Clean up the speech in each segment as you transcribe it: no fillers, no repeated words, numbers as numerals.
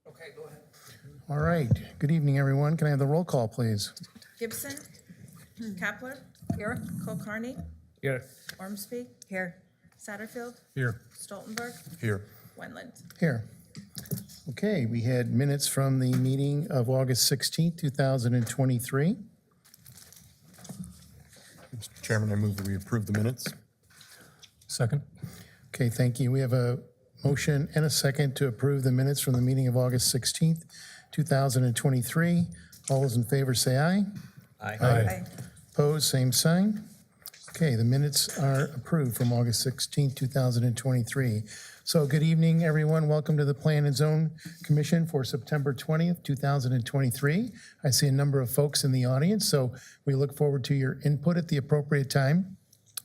Okay, go ahead. All right. Good evening, everyone. Can I have the roll call, please? Gibson. Kapler. Here. Kulkarni. Here. Ormsby. Here. Satterfield. Here. Stoltenberg. Here. Wendland. Here. Okay, we had minutes from the meeting of August 16th, 2023. Mr. Chairman, I move that we approve the minutes. Second. Okay, thank you. We have a motion and a second to approve the minutes from the meeting of August 16th, 2023. All those in favor say aye. Aye. Opposed, same sign. Okay, the minutes are approved from August 16th, 2023. So good evening, everyone. Welcome to the Plan and Zone Commission for September 20th, 2023. I see a number of folks in the audience, so we look forward to your input at the appropriate time.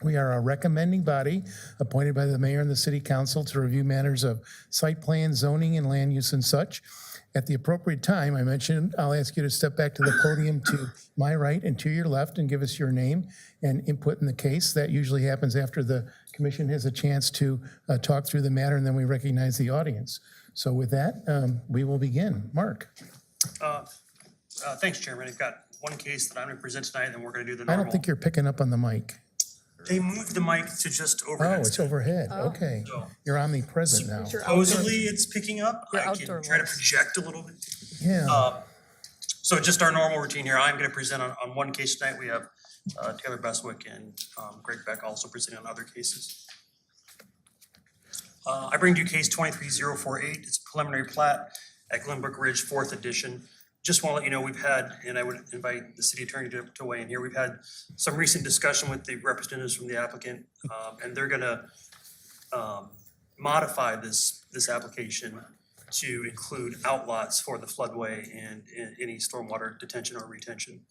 We are a recommending body appointed by the mayor and the city council to review matters of site plan, zoning, and land use and such. At the appropriate time, I mentioned, I'll ask you to step back to the podium to my right and to your left and give us your name and input in the case. That usually happens after the commission has a chance to talk through the matter, and then we recognize the audience. So with that, we will begin. Mark. Thanks, Chairman. I've got one case that I'm going to present tonight, and then we're going to do the I normal. don't think you're picking up on the mic. They moved the mic to just overhead. Oh, it's overhead. Okay. So You're omnipresent now. supposedly it's picking up. Your I outdoor can try to voice. project a little bit. Yeah. So just our normal routine here. I'm going to present on one case tonight. We have Taylor Beswick and Greg Beck also presenting on other cases. I bring to you case 23048. It's a preliminary plat at Glenbrook Ridge, 4th edition. Just want to let you know we've had, and I would invite the city attorney to weigh in here, we've had some recent discussion with the representatives from the applicant, and they're gonna modify this application to include outlots for the floodway and any stormwater detention or retention.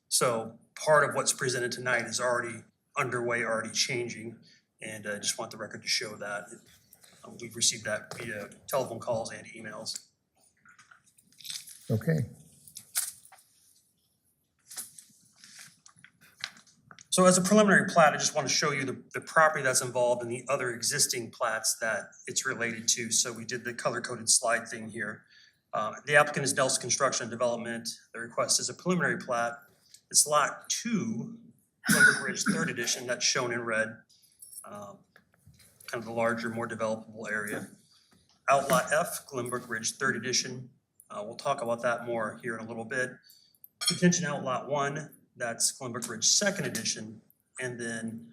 So part of what's presented tonight is already underway, already changing, and I just want the record to show that. We've received that via telephone calls and emails. Okay. So as a preliminary plat, I just want to show you the property that's involved in the other existing plats that it's related to. So we did the color-coded slide thing here. The applicant is Nelson Construction and Development. The request is a preliminary plat. It's Lot 2, Glenbrook Ridge 3rd Edition, that's shown in red. Kind of the larger, more developable area. Outlot F, Glenbrook Ridge 3rd Edition. We'll talk about that more here in a little bit. Detention Outlot 1, that's Glenbrook Ridge 2nd Edition, and then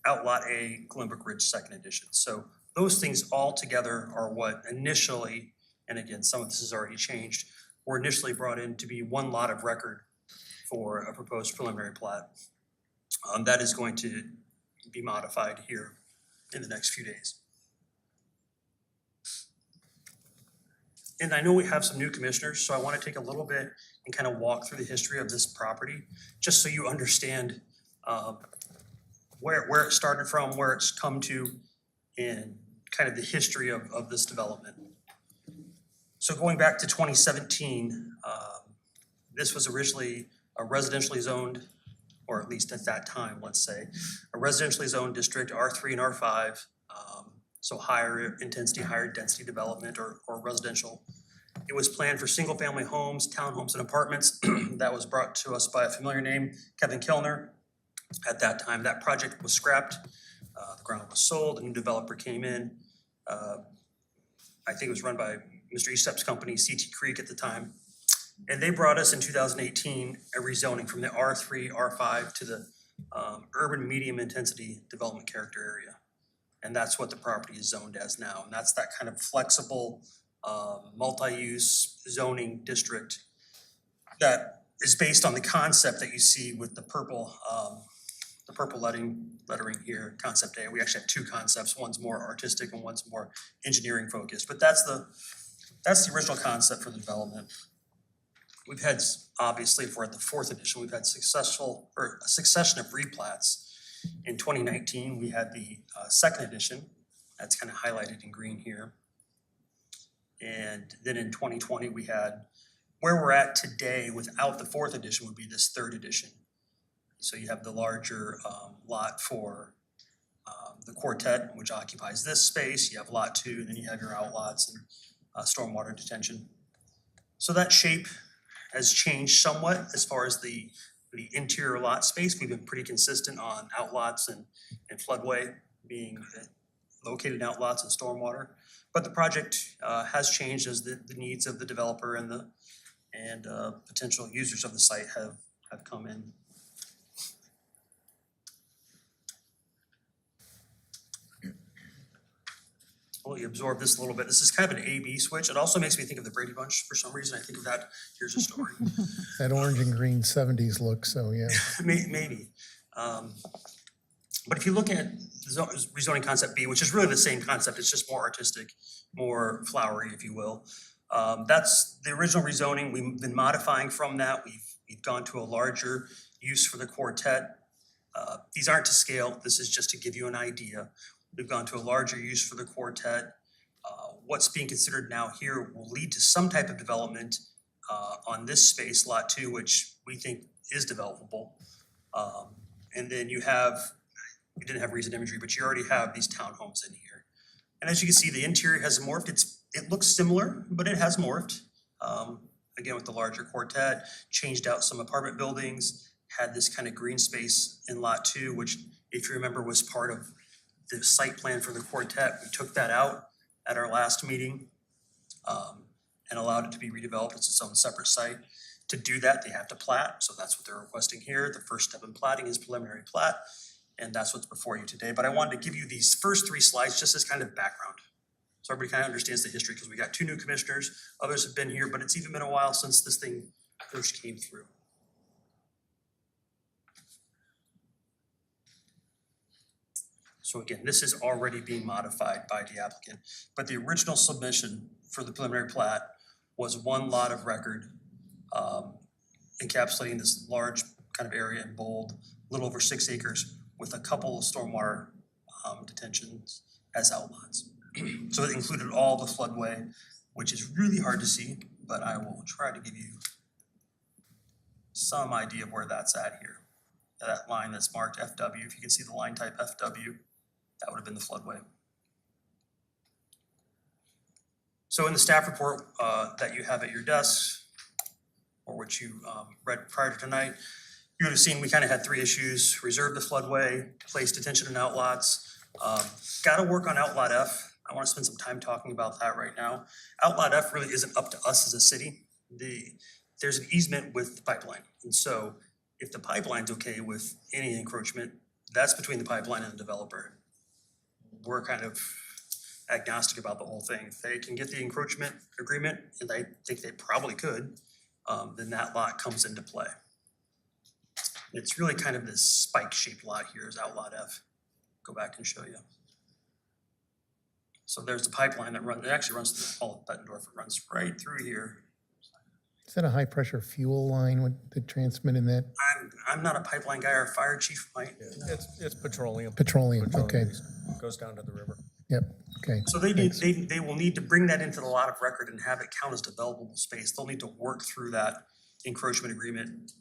Outlot A, Glenbrook Ridge 2nd Edition. So those things all together are what initially, and again, some of this has already changed, were initially brought in to be one lot of record for a proposed preliminary plat. That is going to be modified here in the next few days. And I know we have some new commissioners, so I want to take a little bit and kind of walk through the history of this property, just so you understand where it started from, where it's come to, and kind of the history of this development. So going back to 2017, this was originally a residentially zoned, or at least at that time, let's say, a residentially zoned district, R3 and R5, so higher intensity, higher density development or residential. It was planned for single family homes, townhomes and apartments. That was brought to us by a familiar name, Kevin Kellner. At that time, that project was scrapped. The ground was sold, a new developer came in. I think it was run by Mr. Estep's company, CT Creek at the time. And they brought us in 2018 a rezoning from the R3, R5 to the urban medium intensity development character area. And that's what the property is zoned as now. And that's that kind of flexible multi-use zoning district that is based on the concept that you see with the purple lettering here, concept A. We actually have two concepts. One's more artistic and one's more engineering focused. But that's the original concept for the development. We've had, obviously, if we're at the 4th edition, we've had a succession of replats. In 2019, we had the 2nd edition. That's kind of highlighted in green here. And then in 2020, we had where we're at today without the 4th edition would be this 3rd edition. So you have the larger lot for the quartet, which occupies this space. You have lot 2, and then you have your outlots and stormwater detention. So that shape has changed somewhat as far as the interior lot space. We've been pretty consistent on outlots and floodway being located in outlots and stormwater. But the project has changed as the needs of the developer and potential users of the site have come in. I'll let you absorb this a little bit. This is kind of an A/B switch. It also makes me think of the Brady Bunch for some reason. I think of that. Here's a story. That orange and green 70s look, so yeah. Maybe. But if you look at rezoning concept B, which is really the same concept, it's just more artistic, more flowery, if you will. That's the original rezoning. We've been modifying from that. We've gone to a larger use for the quartet. These aren't to scale. This is just to give you an idea. We've gone to a larger use for the quartet. What's being considered now here will lead to some type of development on this space, lot 2, which we think is developable. And then you we didn't have recent imagery, but you already have these townhomes in here. And as you can see, the interior has morphed. It looks similar, but it has morphed. Again, with the larger quartet, changed out some apartment buildings, had this kind of green space in lot 2, which, if you remember, was part of the site plan for the quartet. We took that out at our last meeting and allowed it to be redeveloped as its own separate site. To do that, they have to plat, so that's what they're requesting here. The first step in platting is preliminary plat, and that's what's before you today. But I wanted to give you these first 3 slides just as kind of background, so everybody kind of understands the history, because we got 2 new commissioners, others have been here, but it's even been a while since this thing first came through. So again, this is already being modified by the applicant, but the original submission for the preliminary plat was 1 lot of record, encapsulating this large kind of area in bold, a little over 6 acres, with a couple of stormwater detentions as outlots. So it included all the floodway, which is really hard to see, but I will try to give you some idea of where that's at here. That line that's marked FW, if you can see the line type FW, that would have been the floodway. So in the staff report that you have at your desks, or which you read prior to tonight, you would have seen we kind of had 3 issues: reserve the floodway, place detention and outlots. Got to work on outlot F. I want to spend some time talking about that right now. Outlot F really isn't up to us as a city. There's an easement with the pipeline, and so if the pipeline's okay with any encroachment, that's between the pipeline and the developer. We're kind of agnostic about the whole thing. If they can get the encroachment agreement, and I think they probably could, then that lot comes into play. It's really kind of this spike-shaped lot here is outlot F. Go back and show you. So there's the pipeline that runs, it actually runs through all of Bettendorf. It runs right through here. Is that a high-pressure fuel line with the transmit in that? I'm not a pipeline guy. Our fire chief might. It's petroleum. Petroleum, okay. Goes down to the river. Yep, okay. So they will need to bring that into the lot of record and have it count as developable space. They'll need to work through that encroachment agreement.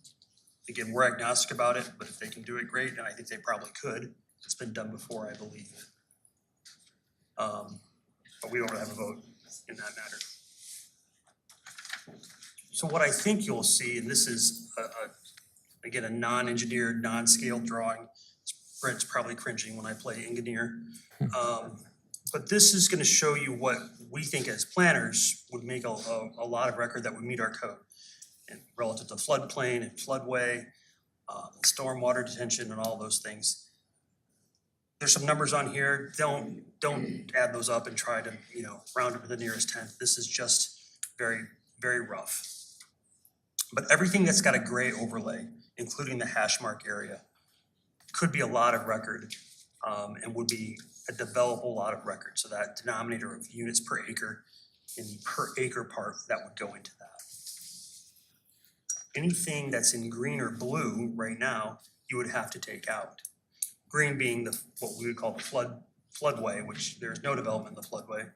Again, we're agnostic about it, but if they can do it, great, and I think they probably could. It's been done before, I believe. But we don't have a vote in that matter. So what I think you'll see, and this is again a non-engineered, non-scaled drawing. Brent's probably cringing when I play engineer. But this is going to show you what we think as planners would make a lot of record that would meet our code, and relative to floodplain and floodway, stormwater detention, and all those things. There's some numbers on here. Don't add those up and try to round up to the nearest tenth. This is just very, very rough. But everything that's got a gray overlay, including the hash mark area, could be a lot of record and would be a developable lot of record. So that denominator of units per acre in the per acre part, that would go into that. Anything that's in green or blue right now, you would have to take out. Green being what we would call the floodway, which there's no development in the floodway.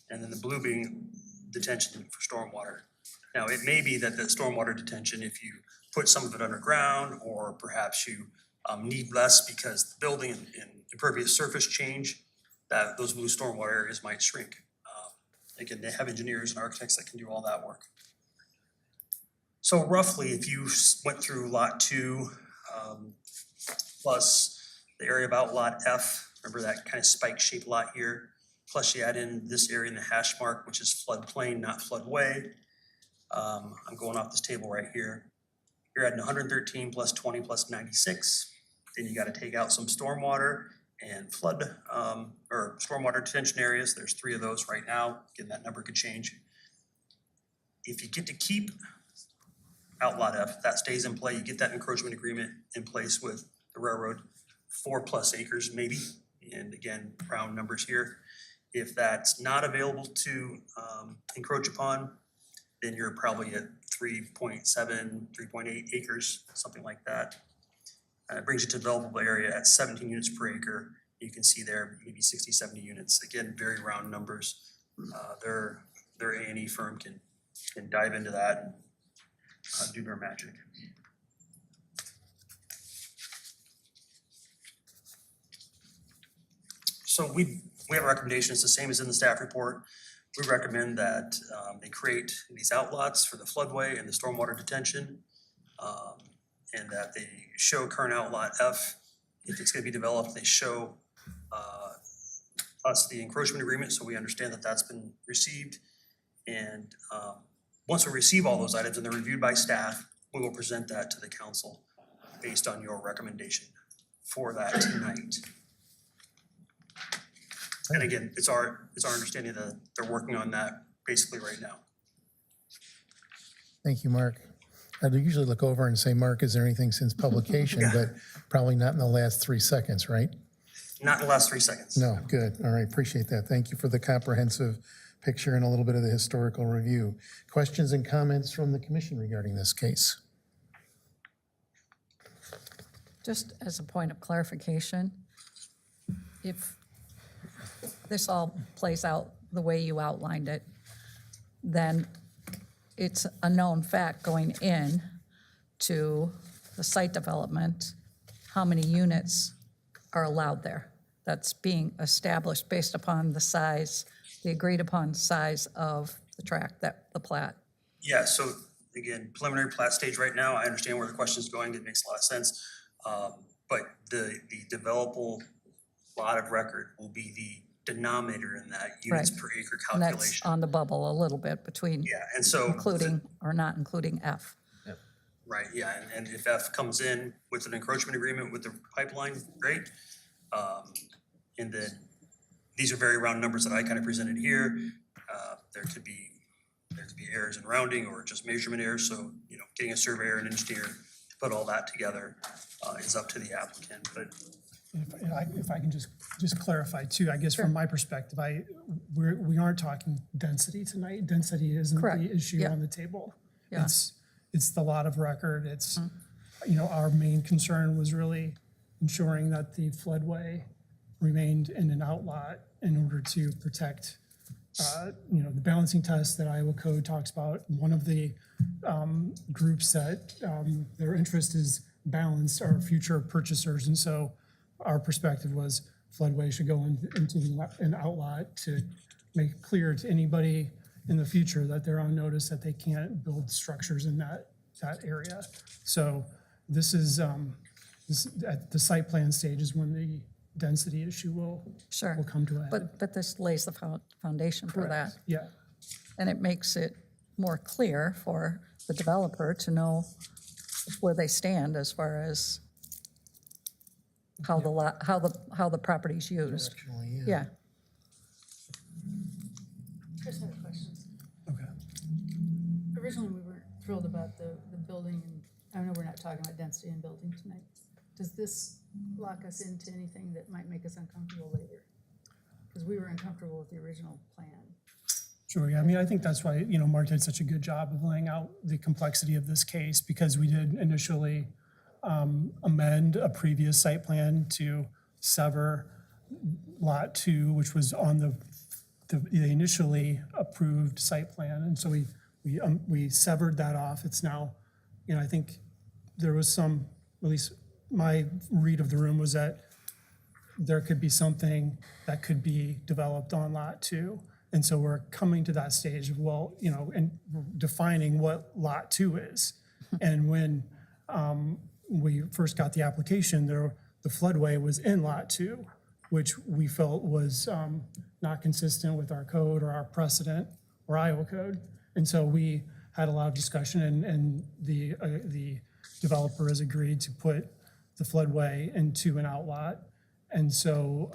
And then the blue being detention for stormwater. Now, it may be that the stormwater detention, if you put some of it underground, or perhaps you need less because the building and impervious surface change, that those blue stormwater areas might shrink. Again, they have engineers and architects that can do all that work. So roughly, if you went through lot 2 plus the area about lot F, remember that kind of spike shaped lot here, plus you add in this area in the hash mark, which is floodplain, not floodway. I'm going off this table right here. You're adding 113 plus 20 plus 96. Then you got to take out some stormwater and flood or stormwater detention areas. There's 3 of those right now. Again, that number could change. If you get to keep out lot F, that stays in play. You get that encroachment agreement in place with the railroad, 4+ acres maybe. And again, round numbers here. If that's not available to encroach upon, then you're probably at 3.7, 3.8 acres, something like that. It brings you to developable area at 17 units per acre. You can see there maybe 60, 70 units. Again, very round numbers. Their A&E firm can dive into that and do their magic. So we have recommendations, the same as in the staff report. We recommend that they create these outlots for the floodway and the stormwater detention, and that they show current outlot F. If it's going to be developed, they show us the encroachment agreement, so we understand that that's been received. And once we receive all those items and they're reviewed by staff, we will present that to the council based on your recommendation for that tonight. And again, it's our understanding that they're working on that basically right now. Thank you, Mark. I'd usually look over and say, Mark, is there anything since publication, but probably not in the last 3 seconds, right? Not in the last 3 seconds. No, good. All right, appreciate that. Thank you for the comprehensive picture and a little bit of the historical review. Questions and comments from the commission regarding this case? Just as a point of clarification, if this all plays out the way you outlined it, then it's a known fact going in to the site development, how many units are allowed there. That's being established based upon the size, the agreed upon size of the tract, that the plat. Yeah, so again, preliminary plat stage right now, I understand where the question is going, it makes a lot of sense. But the developable lot of record will be the denominator in that units Right. per acre And that's calculation. on the bubble a little bit between Yeah, and so. including or not including F. Right, yeah, and if F comes in with an encroachment agreement with the pipeline, great. And then these are very round numbers that I kind of presented here. There could be errors in rounding or just measurement errors, so, you know, getting a surveyor and engineer to put all that together is up to the applicant, but. If I can just clarify too, I guess from my perspective, we aren't talking density tonight. Density isn't Correct. the issue Yeah. on the table. Yeah. It's the lot of record. It's, you know, our main concern was really ensuring that the floodway remained in an outlot in order to protect, you know, the balancing test that Iowa Code talks about. One of the groups that their interest is balanced are future purchasers, and so our perspective was floodway should go into an outlot to make clear to anybody in the future that they're on notice that they can't build structures in that area. So this is at the site plan stage is when the density issue will come to a head. But this lays the foundation for that. Correct. Yeah. And it makes it more clear for the developer to know where they stand as far as how the lot, how the property's used. Actually, Yeah, Chris had a question. Okay. Originally, we were thrilled about the building, and I know we're not talking about density in building tonight. Does this lock us into anything that might make us uncomfortable later? Because we were uncomfortable with the original plan. Sure, yeah, I mean, I think that's why, you know, Mark did such a good job of laying out the complexity of this case, because we did initially amend a previous site plan to sever Lot 2, which was on the initially approved site plan, and so we severed that off. It's now, you know, I think there was some, at least my read of the room was that there could be something that could be developed on Lot 2. And so we're coming to that stage of, well, you know, and defining what Lot 2 is. And when we first got the application, the floodway was in Lot 2, which we felt was not consistent with our code or our precedent or Iowa code. And so we had a lot of discussion, and the developer has agreed to put the floodway into an outlot. And so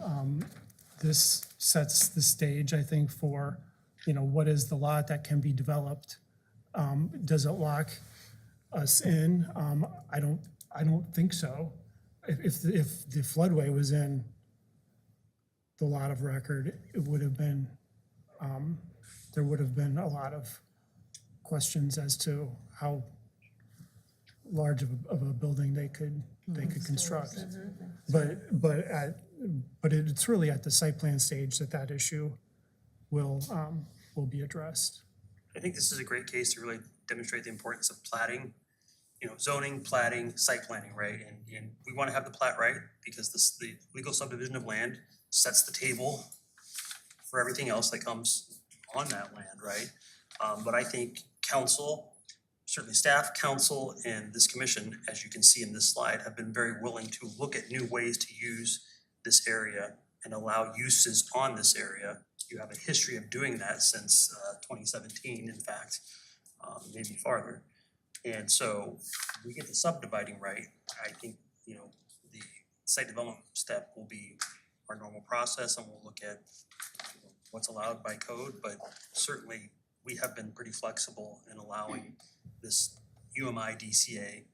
this sets the stage, I think, for, you know, what is the lot that can be developed? Does it lock us in? I don't think so. If the floodway was in the lot of record, it would have been, there would have been a lot of questions as to how large of a building they could construct. But it's really at the site plan stage that issue will be addressed. I think this is a great case to really demonstrate the importance of platting, you know, zoning, platting, site planning, right? And we want to have the plat right because the legal subdivision of land sets the table for everything else that comes on that land, right? But I think council, certainly staff, council, and this commission, as you can see in this slide, have been very willing to look at new ways to use this area and allow uses on this area. You have a history of doing that since 2017, in fact, maybe farther. And so we get the subdividing right. I think, you know, the site development step will be our normal process, and we'll look at, you know, what's allowed by code, but certainly we have been pretty flexible in allowing this UMI DCA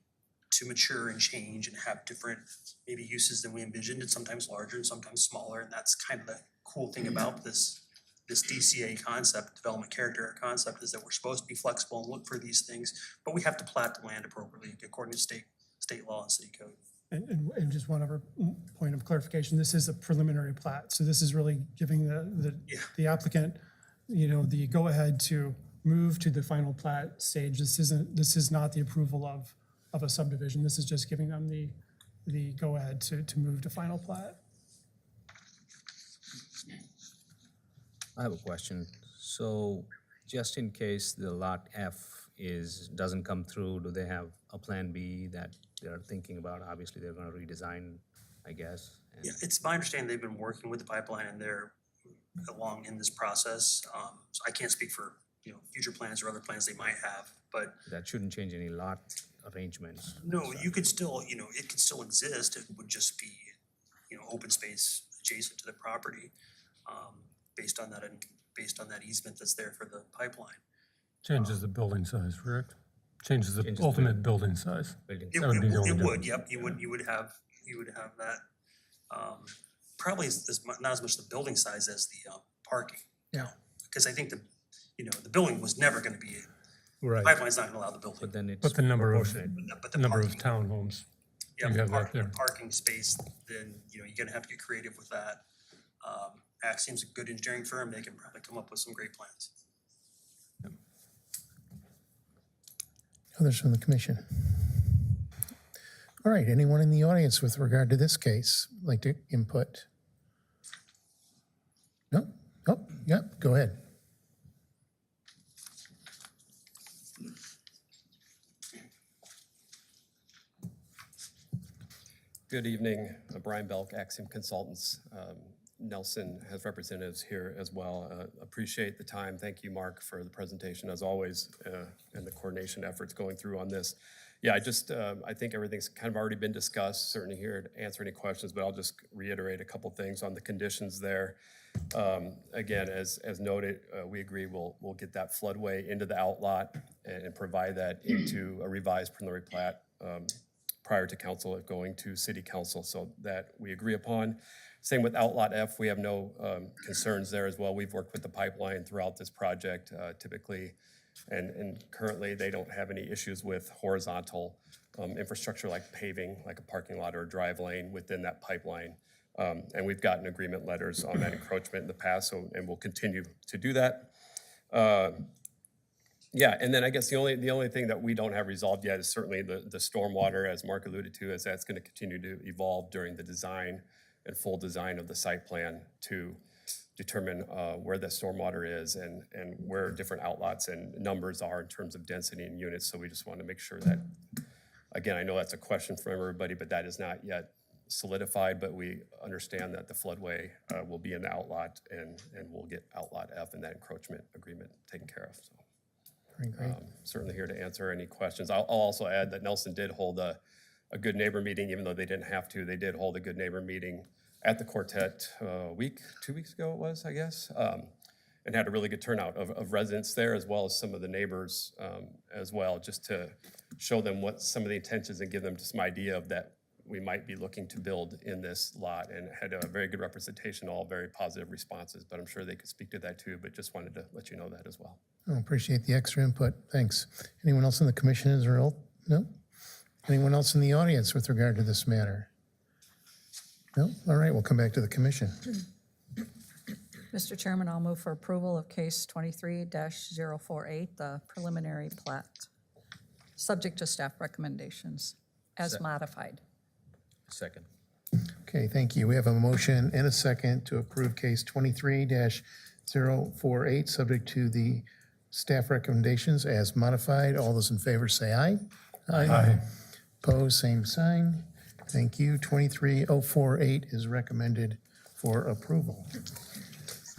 to mature and change and have different maybe uses than we envisioned, and sometimes larger and sometimes smaller. And that's kind of the cool thing about this DCA concept, development character concept, is that we're supposed to be flexible and look for these things, but we have to plat the land appropriately according to state law and city code. And just one other point of clarification, this is a preliminary plat. So this is really giving the applicant, you know, the go-ahead to move to the final plat stage. This is not the approval of a subdivision. This is just giving them the go-ahead to move to final plat. I have a question. So just in case the lot F doesn't come through, do they have a plan B that they're thinking about? Obviously, they're gonna redesign, I guess. And Yeah, it's my understanding they've been working with the pipeline and they're along in this process. So I can't speak for, you know, future plans or other plans they might have, but that shouldn't change any lot arrangements. no, you could still, you know, it could still exist. It would just be, you know, open space adjacent to the property, based on that easement that's there for the pipeline. Changes the building size, correct? Changes the Changes the ultimate building size. Building It That would be the only would, difference. yep, you would have that. Probably not as much the building size as the parking. Yeah. Because I think the building was never gonna be, Right. pipeline's not gonna allow the building. But then it's But the number of, proportionate. But the number of parking, townhomes, yeah, you the have that there. parking space, then, you know, you're gonna have to get creative with that. Axiom's a good engineering firm, they can probably come up with some great plans. Others from the commission? All right, anyone in the audience with regard to this case like to input? No? Oh, yep, go ahead. Good evening, Brian Belk, Axiom Consultants. Nelson has representatives here as well. Appreciate the time. Thank you, Mark, for the presentation as always, and the coordination efforts going through on this. Yeah, I think everything's kind of already been discussed, certainly here to answer any questions, but I'll just reiterate a couple things on the conditions there. Again, as noted, we agree we'll get that floodway into the outlot and provide that into a revised preliminary plat prior to council going to city council, so that we agree upon. Same with outlot F, we have no concerns there as well. We've worked with the pipeline throughout this project typically, and currently they don't have any issues with horizontal infrastructure like paving, like a parking lot or a drive lane within that pipeline. And we've gotten agreement letters on that encroachment in the past, and we'll continue to do that. Yeah, and then I guess the only thing that we don't have resolved yet is certainly the stormwater, as Mark alluded to, as that's gonna continue to evolve during the design and full design of the site plan to determine where the stormwater is and where different outlots and numbers are in terms of density and units. So we just want to make sure that, again, I know that's a question for everybody, but that is not yet solidified, but we understand that the floodway will be in the outlot and we'll get outlot F and that encroachment agreement taken care of. So Very great. certainly here to answer any questions. I'll also add that Nelson did hold a good neighbor meeting, even though they didn't have to. They did hold a good neighbor meeting at the quartet 2 weeks ago it was, I guess, and had a really good turnout of residents there, as well as some of the neighbors as well, just to show them what some of the intentions and give them some idea of that we might be looking to build in this lot, and had a very good representation, all very positive responses, but I'm sure they could speak to that too, but just wanted to let you know that as well. I appreciate the extra input. Thanks. Anyone else in the commission is real? No? Anyone else in the audience with regard to this matter? No? All right, we'll come back to the commission. Mr. Chairman, I'll move for approval of case 23-048, the preliminary plat, subject to staff recommendations, as modified. Second. Okay, thank you. We have a motion and a second to approve case 23-048, subject to the staff recommendations as modified. All those in favor say aye. Aye. Opposed, same sign. Thank you. 23-048 is recommended for approval.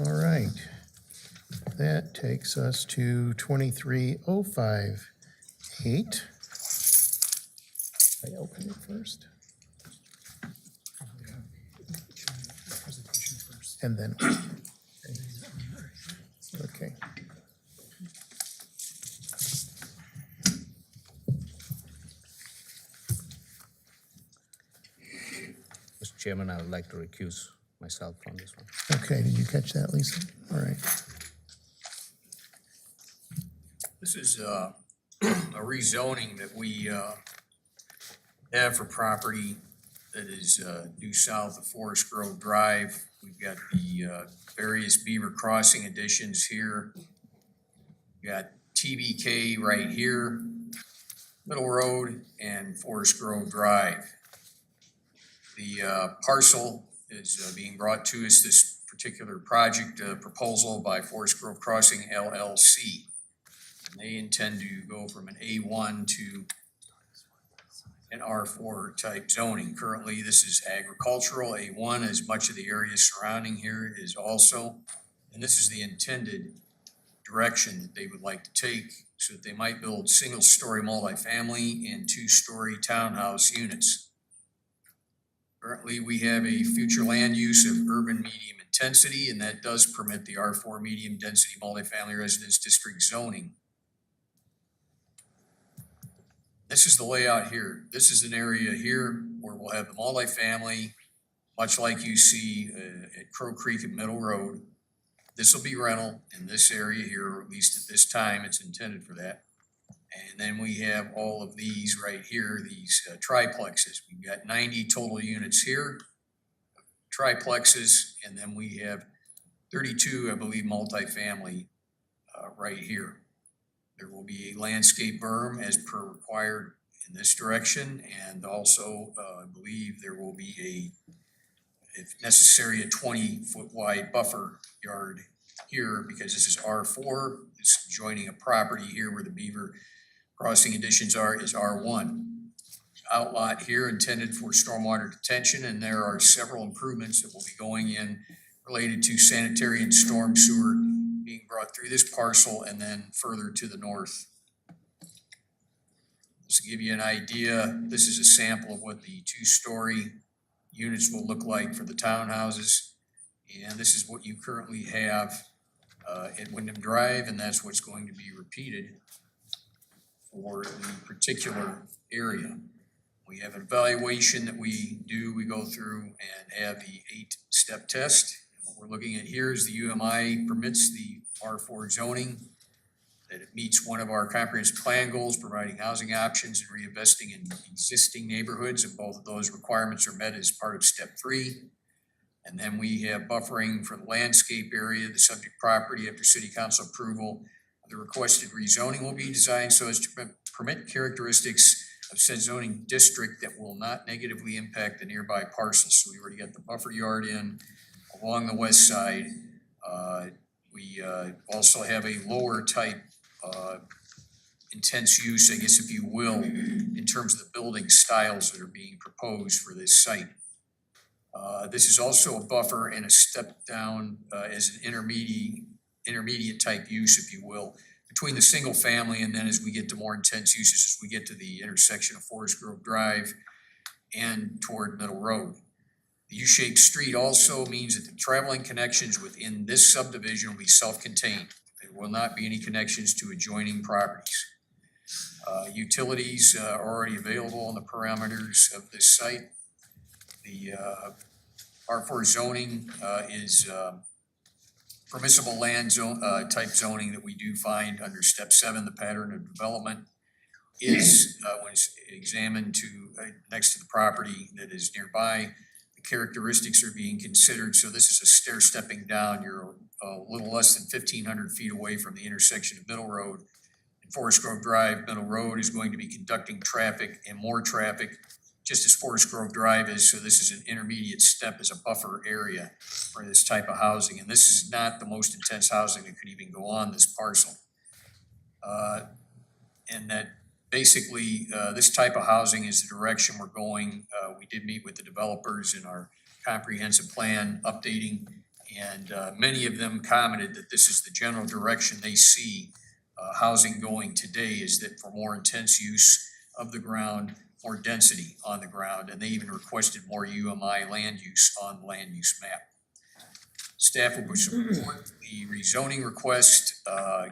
All right. That takes us to 23-058. I open it first. And then, okay. Mr. Chairman, I would like to recuse myself from this one. Okay, did you catch that, Lisa? All right. This is a rezoning that we have for property that is due south of Forest Grove Drive. We've got the various Beaver Crossing additions here. We got TBK right here, Middle Road, and Forest Grove Drive. The parcel is being brought to us, this particular project proposal by Forest Grove Crossing LLC. And they intend to go from an A1 to an R4 type zoning. Currently, this is agricultural. A1, as much of the area surrounding here is also. And this is the intended direction that they would like to take, so that they might build single-story multifamily and two-story townhouse units. Currently, we have a future land use of urban medium intensity, and that does permit the R4 medium density multifamily residence district zoning. This is the layout here. This is an area here where we'll have the multifamily, much like you see at Crow Creek and Middle Road. This will be rental in this area here, or at least at this time, it's intended for that. And then we have all of these right here, these triplexes. We've got 90 total units here, triplexes, and then we have 32, I believe, multifamily right here. There will be a landscape berm as per required in this direction, and also I believe there will be a, if necessary, a 20-foot wide buffer yard here, because this is R4. It's joining a property here where the Beaver Crossing additions are is R1. Outlot here intended for stormwater detention, and there are several improvements that will be going in related to sanitary and storm sewer being brought through this parcel and then further to the north. Just to give you an idea, this is a sample of what the two-story units will look like for the townhouses. And this is what you currently have at Wyndham Drive, and that's what's going to be repeated for the particular area. We have an evaluation that we do. We go through and have the 8-step test. And what we're looking at here is the UMI permits the R4 zoning, that it meets one of our comprehensive plan goals, providing housing options and reinvesting in existing neighborhoods, and both of those requirements are met as part of step 3. And then we have buffering for the landscape area, the subject property after city council approval The requested rezoning will be designed so as to permit characteristics of said zoning district that will not negatively impact the nearby parcels. So we already got the buffer yard in along the west side. We also have a lower type intense use, I guess if you will, in terms of the building styles that are being proposed for this site. This is also a buffer and a step down as an intermediate type use, if you will, between the single family and then as we get to more intense uses, as we get to the intersection of Forest Grove Drive and toward Middle Road. The U-shaped street also means that the traveling connections within this subdivision will be self-contained. There will not be any connections to adjoining properties. Utilities are already available on the parameters of this site. The R4 zoning is permissible land zone type zoning that we do find under step 7. The pattern of development is when it's examined to next to the property that is nearby. The characteristics are being considered. So this is a stair stepping down. You're a little less than 1,500 feet away from the intersection of Middle Road. Forest Grove Drive, Middle Road is going to be conducting traffic and more traffic, just as Forest Grove Drive is. So this is an intermediate step as a buffer area for this type of housing. And this is not the most intense housing that could even go on this parcel. And that basically this type of housing is the direction we're going. We did meet with the developers in our comprehensive plan updating, and many of them commented that this is the general direction they see housing going today, is that for more intense use of the ground, more density on the ground, and they even requested more UMI land use on the land use map. Staff will support the rezoning request,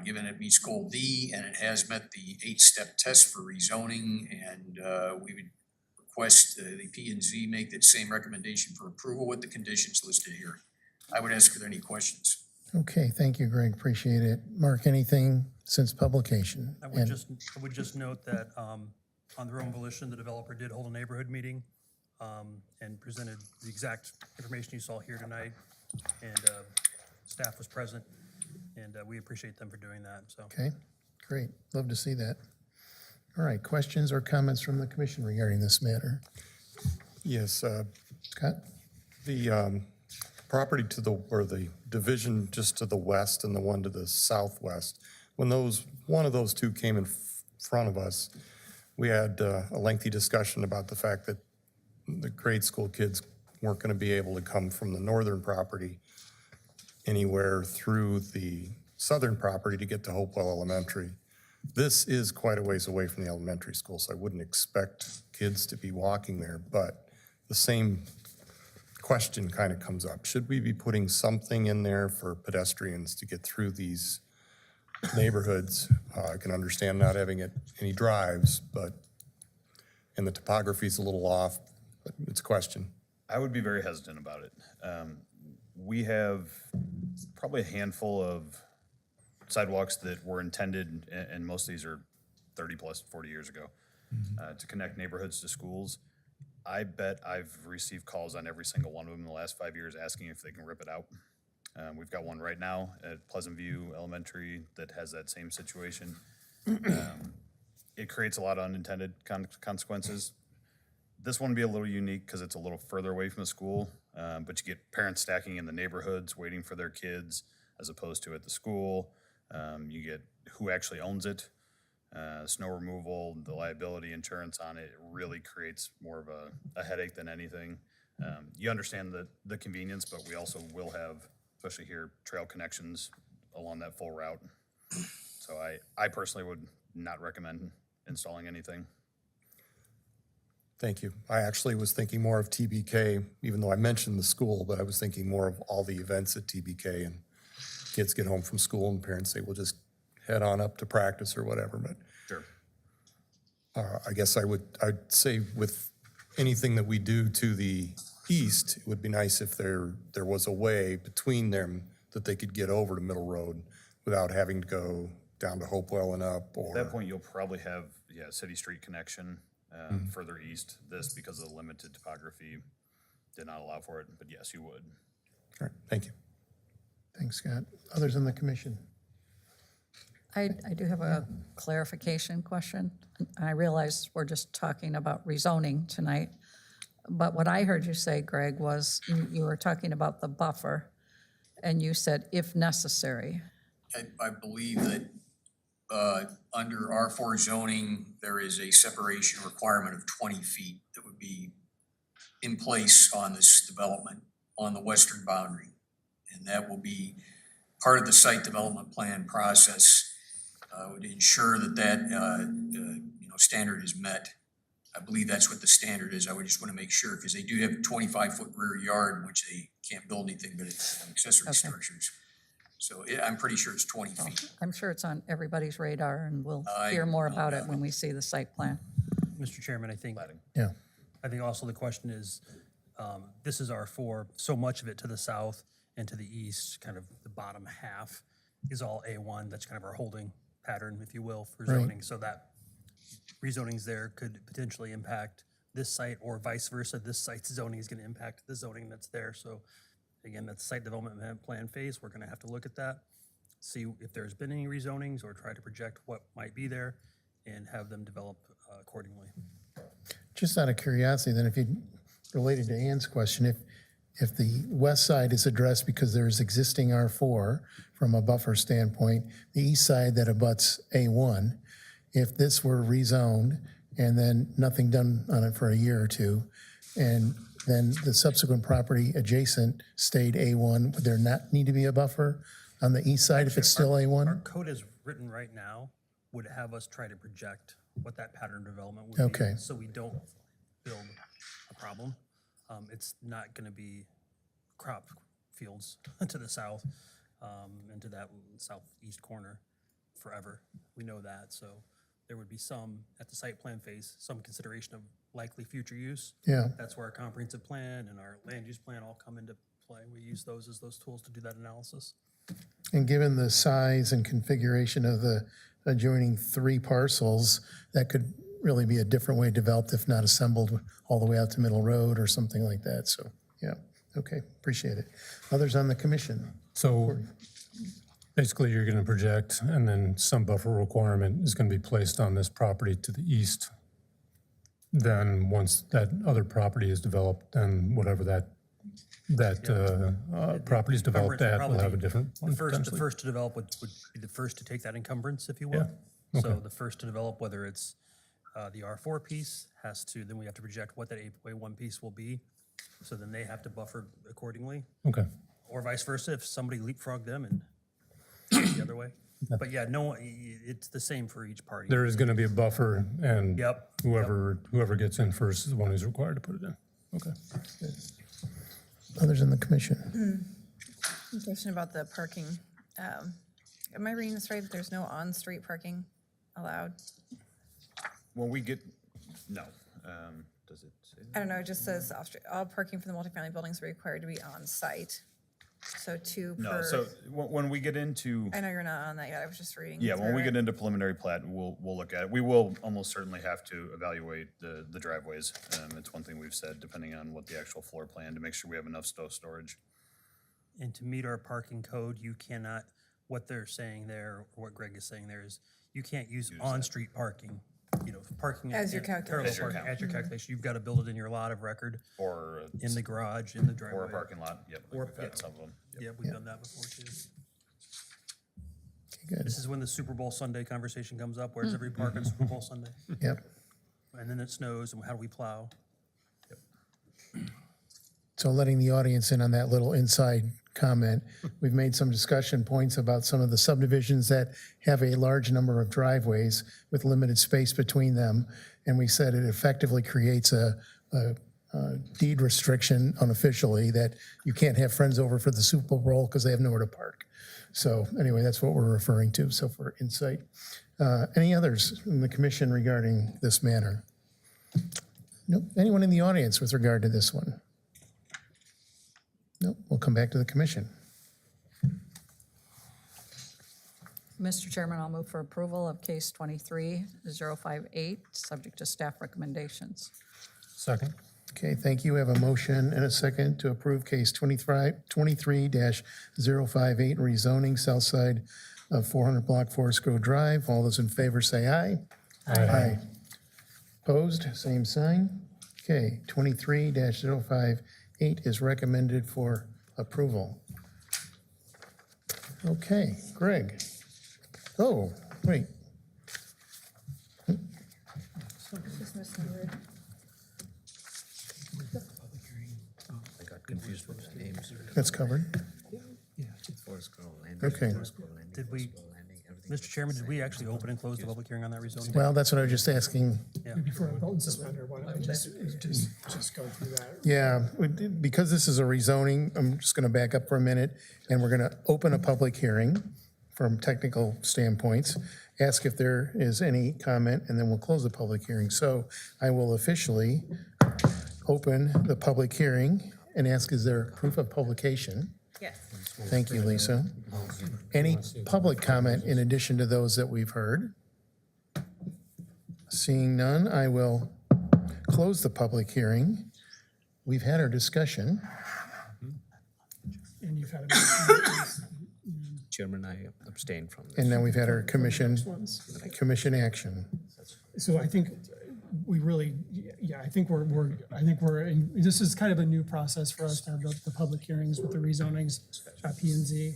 given it meets goal D and it has met the 8-step test for rezoning, and we would request the P&Z make that same recommendation for approval with the conditions listed here. I would ask if there are any questions. Okay, thank you, Greg, appreciate it. Mark, anything since publication? I would just note that on their own volition, the developer did hold a neighborhood meeting and presented the exact information you saw here tonight, and staff was present, and we appreciate them for doing that. So. Okay, great, love to see that. All right, questions or comments from the commission regarding this matter? Yes, Scott? the property to the, or the division just to the west and the one to the southwest, when one of those two came in front of us, we had a lengthy discussion about the fact that the grade school kids weren't going to be able to come from the northern property anywhere through the southern property to get to Hopewell Elementary. This is quite a ways away from the elementary school, so I wouldn't expect kids to be walking there, but the same question kind of comes up. Should we be putting something in there for pedestrians to get through these neighborhoods? I can understand not having any drives, and the topography is a little off, but it's a question. I would be very hesitant about it. We have probably a handful of sidewalks that were intended, and most of these are 30 plus, 40 years ago, to connect neighborhoods to schools. I bet I've received calls on every single one of them in the last 5 years asking if they can rip it out. We've got one right now at Pleasant View Elementary that has that same situation. It creates a lot of unintended consequences. This one would be a little unique because it's a little further away from the school, but you get parents stacking in the neighborhoods waiting for their kids as opposed to at the school. You get who actually owns it, snow removal, the liability insurance on it really creates more of a headache than anything. You understand the convenience, but we also will have, especially here, trail connections along that full route. So I personally would not recommend installing anything. Thank you. I actually was thinking more of TBK, even though I mentioned the school, but I was thinking more of all the events at TBK, and kids get home from school and parents say, we'll just head on up to practice or whatever. But Sure. I guess I'd say with anything that we do to the east, it would be nice if there was a way between them that they could get over to Middle Road without having to go down to Hopewell and up. Or At that point, you'll probably have, city street connection further east. This, because of the limited topography, did not allow for it, but yes, you would. All right, thank you. Thanks, Scott. Others on the commission? I do have a clarification question. I realize we're just talking about rezoning tonight, but what I heard you say, Greg, was you were talking about the buffer, and you said if necessary. I believe that under R4 zoning, there is a separation requirement of 20 feet that would be in place on this development on the western boundary. And that will be part of the site development plan process, would ensure that standard is met. I believe that's what the standard is. I would just want to make sure, because they do have a 25-foot rear yard in which they can't build anything but accessory structures. So I'm pretty sure it's 20 feet. I'm sure it's on everybody's radar, and we'll I hear more don't about it doubt when we see the site plan. Mr. Chairman, Yeah. I think also the question is, this is R4, so much of it to the south and to the east, kind of the bottom half is all A1. That's kind of our holding pattern, if you will, for Right. zoning. So that rezonings there could potentially impact this site or vice versa. This site's zoning is going to impact the zoning that's there. So again, that's site development plan phase. We're going to have to look at that, see if there's been any rezonings or try to project what might be there and have them develop accordingly. Just out of curiosity, then, if you, related to Ann's question, if the west side is addressed because there's existing R4 from a buffer standpoint, the east side that abuts A1, if this were rezoned and then nothing done on it for a year or two, and then the subsequent property adjacent stayed A1, would there not need to be a buffer on the east side if it's still Our A1? code is written right now would have us try to project what that pattern development would be. Okay. So we don't build a problem. It's not gonna be crop fields to the south, and to that southeast corner forever. We know that, so there would be some, at the site plan phase, some consideration of likely future use. Yeah. That's where our comprehensive plan and our land use plan all come into play. We use those as those tools to do that analysis. And given the size and configuration of the adjoining 3 parcels, that could really be a different way developed if not assembled all the way out to Middle Road or something like that. So, yeah, okay, appreciate it. Others on the commission? So basically, you're going to project, and then some buffer requirement is going to be placed on this property to the east. Then, once that other property is developed, then whatever that property is developed Encumbrance would at will have probably a be different one The potentially. first to develop would be the first to take that encumbrance, if you will. Yeah, So okay. the first to develop, whether it's the R4 piece, then we have to project what that A1 piece will be. So then they have to buffer accordingly, Okay, or vice versa, if somebody leapfrogged them and the other way. But yeah, no, it's the same for each party. there is going to be a buffer, and Yep. whoever gets in first is the one who's required to put it in. Okay. Others in the commission? Question about the parking. Am I reading this right, that there's no on-street parking allowed? When we get, no, does it say that? I don't know, it just says off-street, all parking for the multifamily buildings are required to be on-site. So 2 per. No, so when we get into, I know you're not on that yet, I was just reading. yeah, when we through get it. into preliminary plat, we'll look at it. We will almost certainly have to evaluate the driveways. It's one thing we've said, depending on what the actual floor plan, to make sure we have enough storage. And to meet our parking code, you cannot, what they're saying there, or what Greg is saying there is, you can't use on-street parking, parking. As your parallel calculation. parking, as your calculation. You've got to build it in your lot of record, Or, in the garage, in the driveway. or a parking lot, yep, Or- we've had some of them. Yeah, we've done that before too. Okay, good. This is when the Super Bowl Sunday conversation comes up. Where's every park on Super Bowl Sunday? Yep. And then it snows, and how do we plow? So letting the audience in on that little inside comment, we've made some discussion points about some of the subdivisions that have a large number of driveways with limited space between them. And we said it effectively creates a deed restriction unofficially that you can't have friends over for the Super Bowl because they have nowhere to park. So anyway, that's what we're referring to, so for insight. Any others in the commission regarding this matter? Nope. Anyone in the audience with regard to this one? Nope, we'll come back to the commission. Mr. Chairman, I'll move for approval of case 23-058, subject to staff recommendations. Second? Okay, thank you. We have a motion and a second to approve case 23-058, rezoning Southside of 400 Block Forest Grove Drive. All those in favor say aye. Aye. Opposed, same sign. Okay, 23-058 is recommended for approval. Okay, Greg. Oh, wait. Just missing the word. I got confused with the names. That's covered. Forest Grove Landing. Okay. Forest Grove Landing, Did we, Forest Grove Landing, everything. Mr. Chairman, did we actually open and close the public hearing on that rezoning? Well, that's what I was just asking. Before a vote and suspender, why don't we just go through that? Yeah, because this is a rezoning, I'm just going to back up for a minute, and we're going to open a public hearing from technical standpoints, ask if there is any comment, and then we'll close the public hearing. So I will officially open the public hearing and ask, is there proof of publication? Yes. Thank you, Lisa. Any public comment in addition to those that we've heard? Seeing none, I will close the public hearing. We've had our discussion. And you've had a Chairman, I abstain from this. And now we've had our commission action. So I think we really, yeah, I think we're in, this is kind of a new process for us to have the public hearings with the rezonings at P and Z.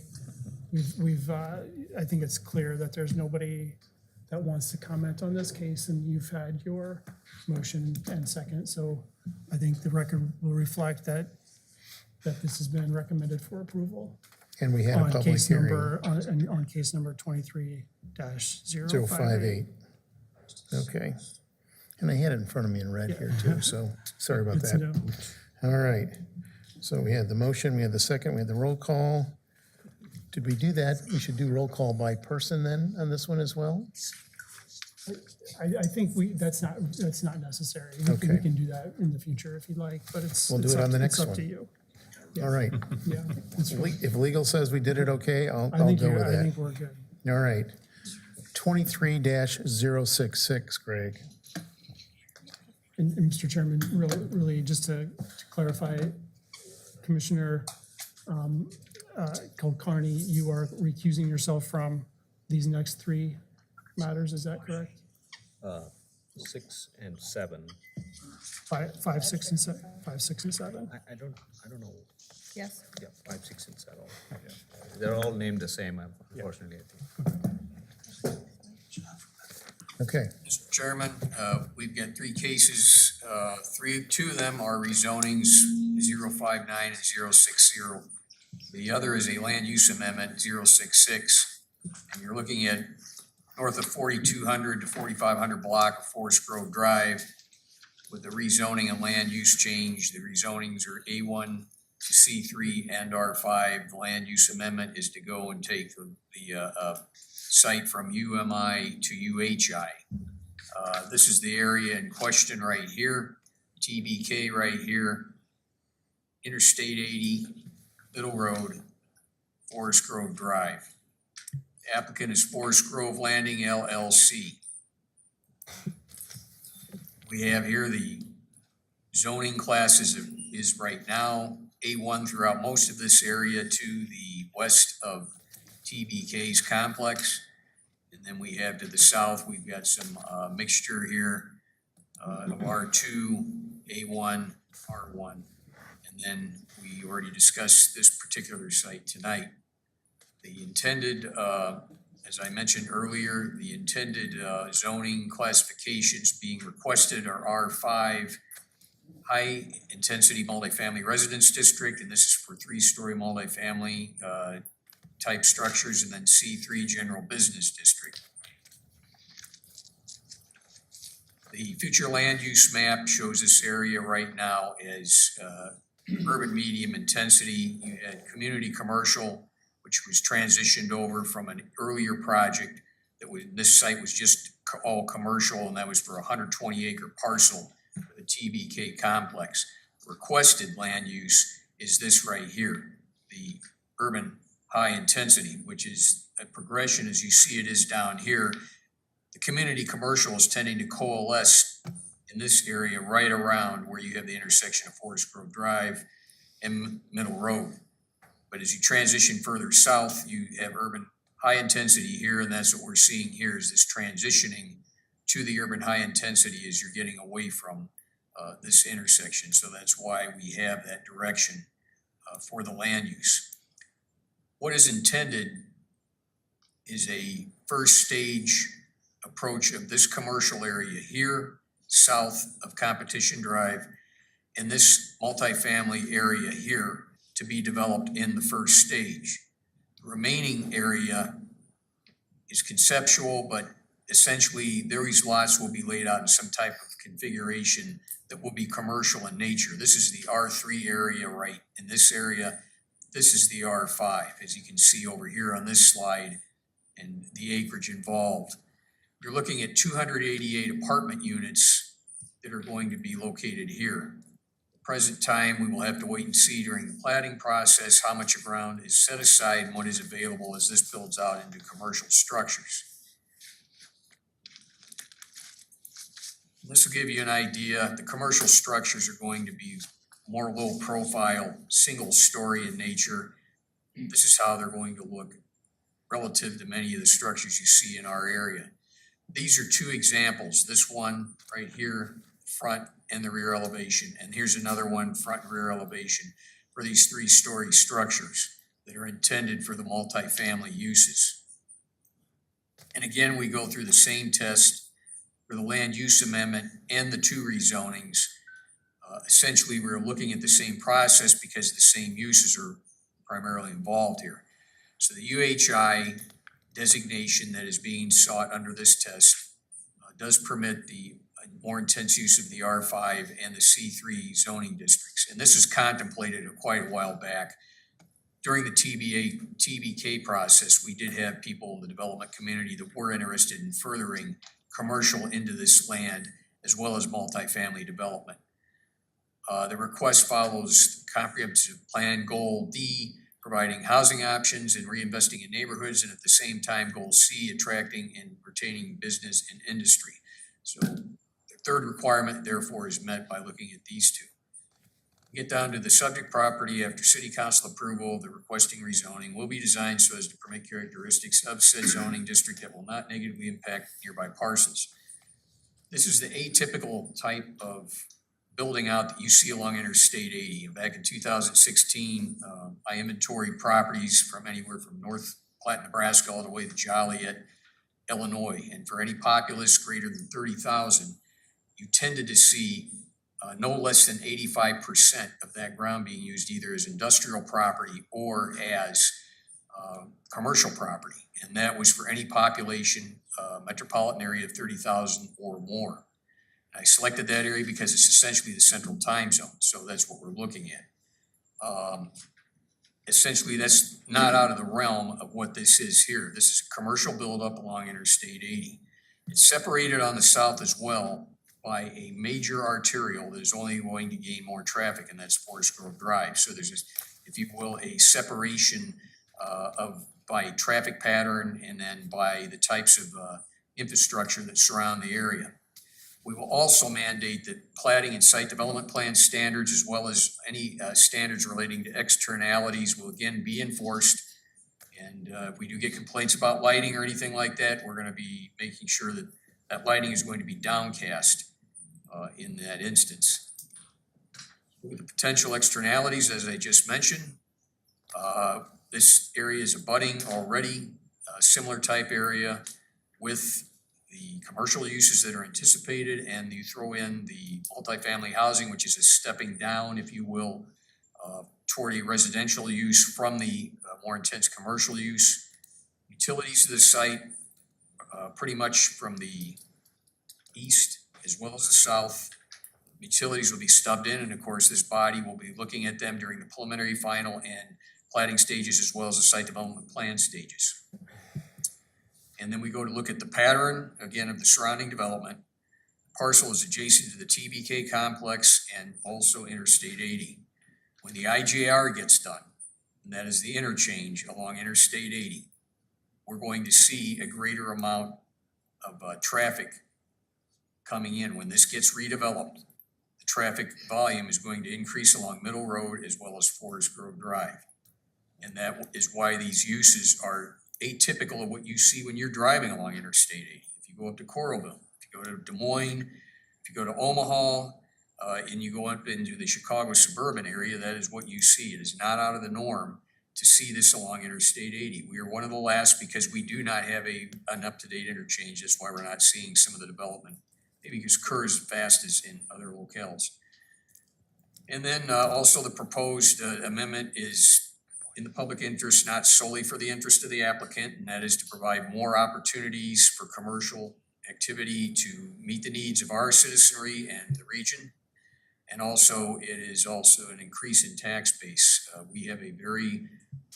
I think it's clear that there's nobody that wants to comment on this case, and you've had your motion and second. So I think the record will reflect that this has been recommended for approval. And we had a On public case hearing. number, on case number 23-058. 058. Okay. And I had it in front of me in red here too, so sorry about Good to that. know. All right. So we had the motion, we had the second, we had the roll call. Did we do that? We should do roll call by person then on this one as well? I think that's not necessary. We Okay. can do that in the future if you'd like, but it's. We'll do it's it up- on the it's next up to one. you. All right. Yeah. it's fine. If legal says we did it okay, I'll I go think with I think that. we're good. All right. 23-066, Greg. And Mr. Chairman, really just to clarify, Commissioner Kulkarni, you are recusing yourself from these next three matters, is that correct? 6 and 7. Five, 6, and 7. 5, 6, and 7. I don't know. Yes. Yeah, 5, 6, and 7. Yeah. They're all named the same, unfortunately, I think. Okay. Mr. Chairman, we've got three cases. Two of them are rezonings, 059 and 060. The other is a land use amendment, 066. And you're looking at north of 4200 to 4500 block of Forest Grove Drive with the rezoning and land use change. The rezonings are A1 to C3 and R5. The land use amendment is to go and take the site from UMI to UHI. This is the area in question right here, TBK right here, Interstate 80, Middle Road, Forest Grove Drive. Applicant is Forest Grove Landing LLC. We have here the zoning classes is right now A1 throughout most of this area to the west of TBK's complex. And then we have to the south, we've got some mixture here of R2, A1, R1. And then we already discussed this particular site tonight. The intended, as I mentioned earlier, the intended zoning classifications being requested are R5, high-intensity multifamily residence district, and this is for 3-story multifamily type structures, and then C3 general business district. The future land use map shows this area right now as urban medium intensity. You had community commercial, which was transitioned over from an earlier project that was, this site was just all commercial, and that was for a 120-acre parcel for the TBK complex. Requested land use is this right here, the urban high intensity, which is a progression as you see it is down here. The community commercial is tending to coalesce in this area right around where you have the intersection of Forest Grove Drive and Middle Road. But as you transition further south, you have urban high intensity here, and that's what we're seeing here is this transitioning to the urban high intensity as you're getting away from this intersection. So that's why we have that direction for the land use. What is intended is a first stage approach of this commercial area here, south of Competition Drive, and this multifamily area here to be developed in the first stage. The remaining area is conceptual, but essentially these lots will be laid out in some type of configuration that will be commercial in nature. This is the R3 area right in this area. This is the R5, as you can see over here on this slide, and the acreage involved. You're looking at 288 apartment units that are going to be located here. Present time, we will have to wait and see during the platting process how much ground is set aside and what is available as this builds out into commercial structures. This will give you an idea. The commercial structures are going to be more low profile, single story in nature. This is how they're going to look relative to many of the structures you see in our area. These are two examples. This one right here, front and the rear elevation. And here's another one, front and rear elevation, for these 3-story structures that are intended for the multifamily uses. And again, we go through the same test for the land use amendment and the 2 rezonings. Essentially, we're looking at the same process because the same uses are primarily involved here. So the UHI designation that is being sought under this test does permit the more intense use of the R5 and the C3 zoning districts. And this is contemplated quite a while back. During the TBK process, we did have people in the development community that were interested in furthering commercial into this land as well as multifamily development. The request follows comprehensive plan goal D, providing housing options and reinvesting in neighborhoods, and at the same time, goal C, attracting and retaining business and industry. So the third requirement, therefore, is met by looking at these two. Get down to the subject property after city council approval, the requesting rezoning will be designed so as to permit characteristics of said zoning district that will not negatively impact nearby parcels. This is the atypical type of building out that you see along Interstate 80. Back in 2016, I inventoried properties from anywhere from North Platte, Nebraska, all the way to Joliet, Illinois. And for any populace greater than 30,000, you tended to see no less than 85% of that ground being used either as industrial property or as commercial property. And that was for any population, metropolitan area of 30,000 or more. I selected that area because it's essentially the central time zone, so that's what we're looking at. Essentially, that's not out of the realm of what this is here. This is a commercial buildup along Interstate 80. It's separated on the south as well by a major arterial that is only going to gain more traffic, and that's Forest Grove Drive. So there's, if you will, a separation by traffic pattern and then by the types of infrastructure that surround the area. We will also mandate that platting and site development plan standards, as well as any standards relating to externalities, will again be enforced. And if we do get complaints about lighting or anything like that, we're going to be making sure that that lighting is going to be downcast in that instance. With the potential externalities, as I just mentioned, this area is abutting already a similar type area with the commercial uses that are anticipated, and you throw in the multifamily housing, which is a stepping down, if you will, toward a residential use from the more intense commercial use. Utilities to the site, pretty much from the east as well as the south. Utilities will be stubbed in, and of course, this body will be looking at them during the preliminary, final, and platting stages, as well as the site development plan stages. And then we go to look at the pattern, again, of the surrounding development. Parcel is adjacent to the TBK complex and also Interstate 80. When the IJR gets done, and that is the interchange along Interstate 80, we're going to see a greater amount of traffic coming in. When this gets redeveloped, the traffic volume is going to increase along Middle Road as well as Forest Grove Drive. And that is why these uses are atypical of what you see when you're driving along Interstate 80. If you go up to Coralville, if you go to Des Moines, if you go to Omaha, and you go up into the Chicago suburban area, that is what you see. It is not out of the norm to see this along Interstate 80. We are one of the last because we do not have an up-to-date interchange. That's why we're not seeing some of the development maybe occurs as fast as in other locales. And then also the proposed amendment is in the public interest, not solely for the interest of the applicant, and that is to provide more opportunities for commercial activity to meet the needs of our citizenry and the region. And also, it is also an increase in tax base. We have a very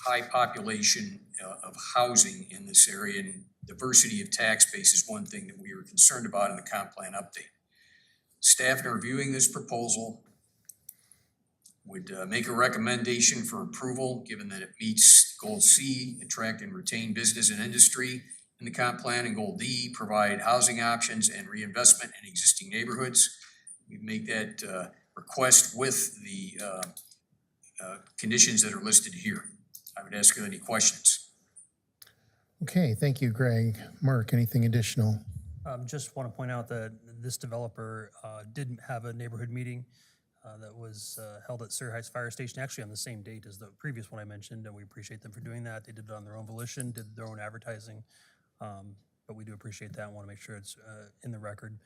high population of housing in this area, and diversity of tax base is one thing that we were concerned about in the comp plan update. Staff in reviewing this proposal would make a recommendation for approval, given that it meets Goal C, attract and retain business and industry in the comp plan, and Goal D, provide housing options and reinvestment in existing neighborhoods. We make that request with the conditions that are listed here. I would ask you any questions. Okay, thank you, Greg. Mark, anything additional? Just want to point out that this developer didn't have a neighborhood meeting that was held at Sir Heights Fire Station, actually on the same date as the previous one I mentioned, and we appreciate them for doing that. They did it on their own volition, did their own advertising, but we do appreciate that and want to make sure it's in the record.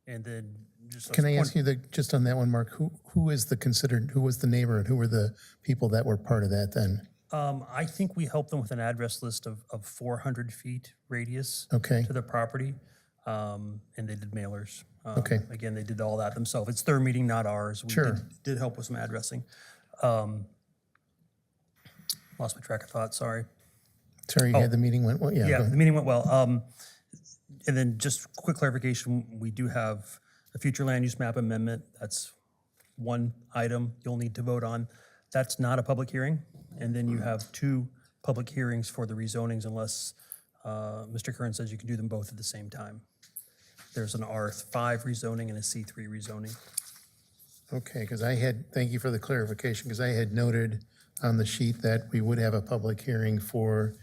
And then just Can I ask you just on that one, Mark, who was the neighbor and who were the people that were part of that then? I think we helped them with an address list of 400 feet radius Okay. to the property, and they did mailers. Okay. Again, they did all that themselves. It's their meeting, not ours. We Sure. did help with some addressing. Lost my track of thought, sorry. Sorry, you had the meeting went, well, yeah. Yeah, go the ahead. meeting went well. And then just quick clarification, we do have a future land use map amendment. That's one item you'll need to vote on. That's not a public hearing. And then you have 2 public hearings for the rezonings unless Mr. Curran says you can do them both at the same time. There's an R5 rezoning and a C3 rezoning. Okay, because thank you for the clarification, because I had noted on the sheet that we would have a public hearing for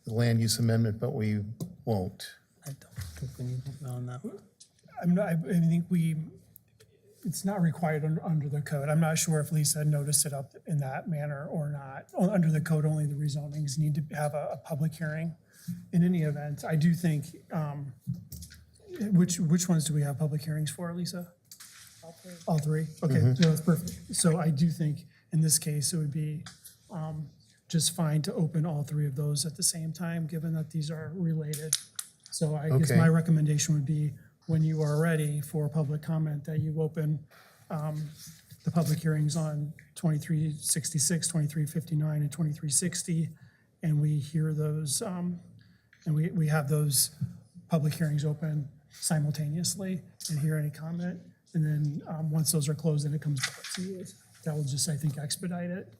the land use amendment, but we won't. I don't think we need to know on that. I think it's not required under the code. I'm not sure if Lisa noticed it up in that manner or not. Under the code, only the rezonings need to have a public hearing. In any event, I do think, which ones do we have public hearings for, Lisa? All three? Okay, no, that's perfect. So I do think in this case, it would be just fine to open all 3 of those at the same time, given that these are related. So I guess Okay. my recommendation would be, when you are ready for public comment, that you open the public hearings on 2366, 2359, and 2360, and we hear those, and we have those public hearings open simultaneously and hear any comment. And then once those are closed, then it comes back to you. That will just, I think, expedite it.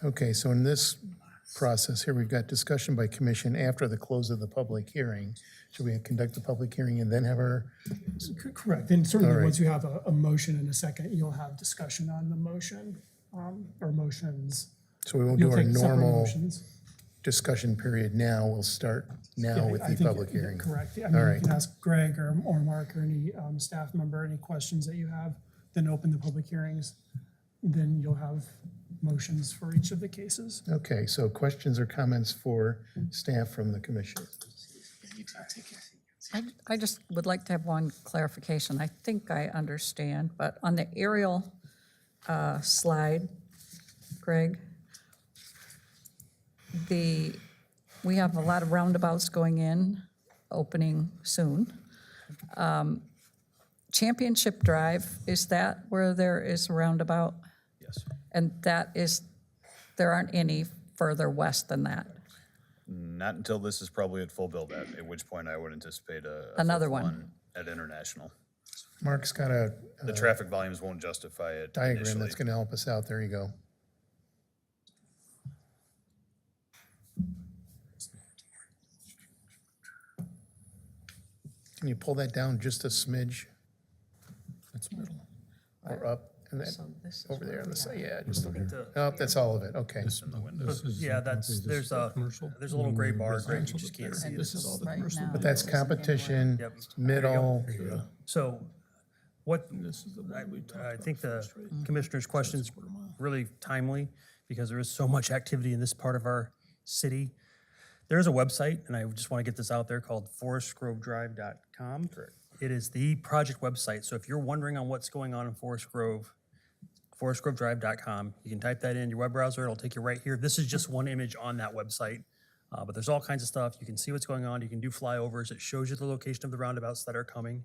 Okay, so in this process here, we've got discussion by commission after the close of the public hearing. Should we conduct the public hearing and then have our, Correct. And All certainly, right. once you have a motion and a second, you'll have discussion on the motion, or motions. so we won't You'll do our take separate normal motions. discussion period now, we'll start now Yeah, with I the think public hearing. Correct. I All mean, you right. can ask Greg or Mark or any staff member, any questions that you have, then open the public hearings. Then you'll have motions for each of the cases. Okay, so questions or comments for staff from the commission? I just would like to have one clarification. I think I understand, but on the aerial slide, Greg, we have a lot of roundabouts going in, opening soon. Championship Drive, is that where there is a roundabout? Yes. And there aren't any further west than that? Not until this is probably at full build, at which point I would anticipate a Another fifth one. at International. Mark's got a The traffic volumes won't justify it diagram initially. that's gonna help us out. There you go. Can you pull that down just a smidge? That's middle. Or up? And then So this is over there where on the we side, are. yeah, just, The- oh, that's all of it, okay. This is Yeah, the property, this is the commercial, there's a little gray and bar, the Greg, you residential just up can't there. see it. This is all the Right commercial. now. But that's Isn't anywhere. competition, Yep. middle, So what, This is the one we talked I about think the first, right? commissioner's question's really timely because there is so much activity in this part of our city. There's a website, and I just want to get this out there, called forestgrovedrive.com. Correct. It is the project website. So if you're wondering on what's going on in Forest Grove, forestgrovedrive.com, you can type that in your web browser. It'll take you right here. This is just one image on that website. But there's all kinds of stuff. You can see what's going on. You can do flyovers. It shows you the location of the roundabouts that are coming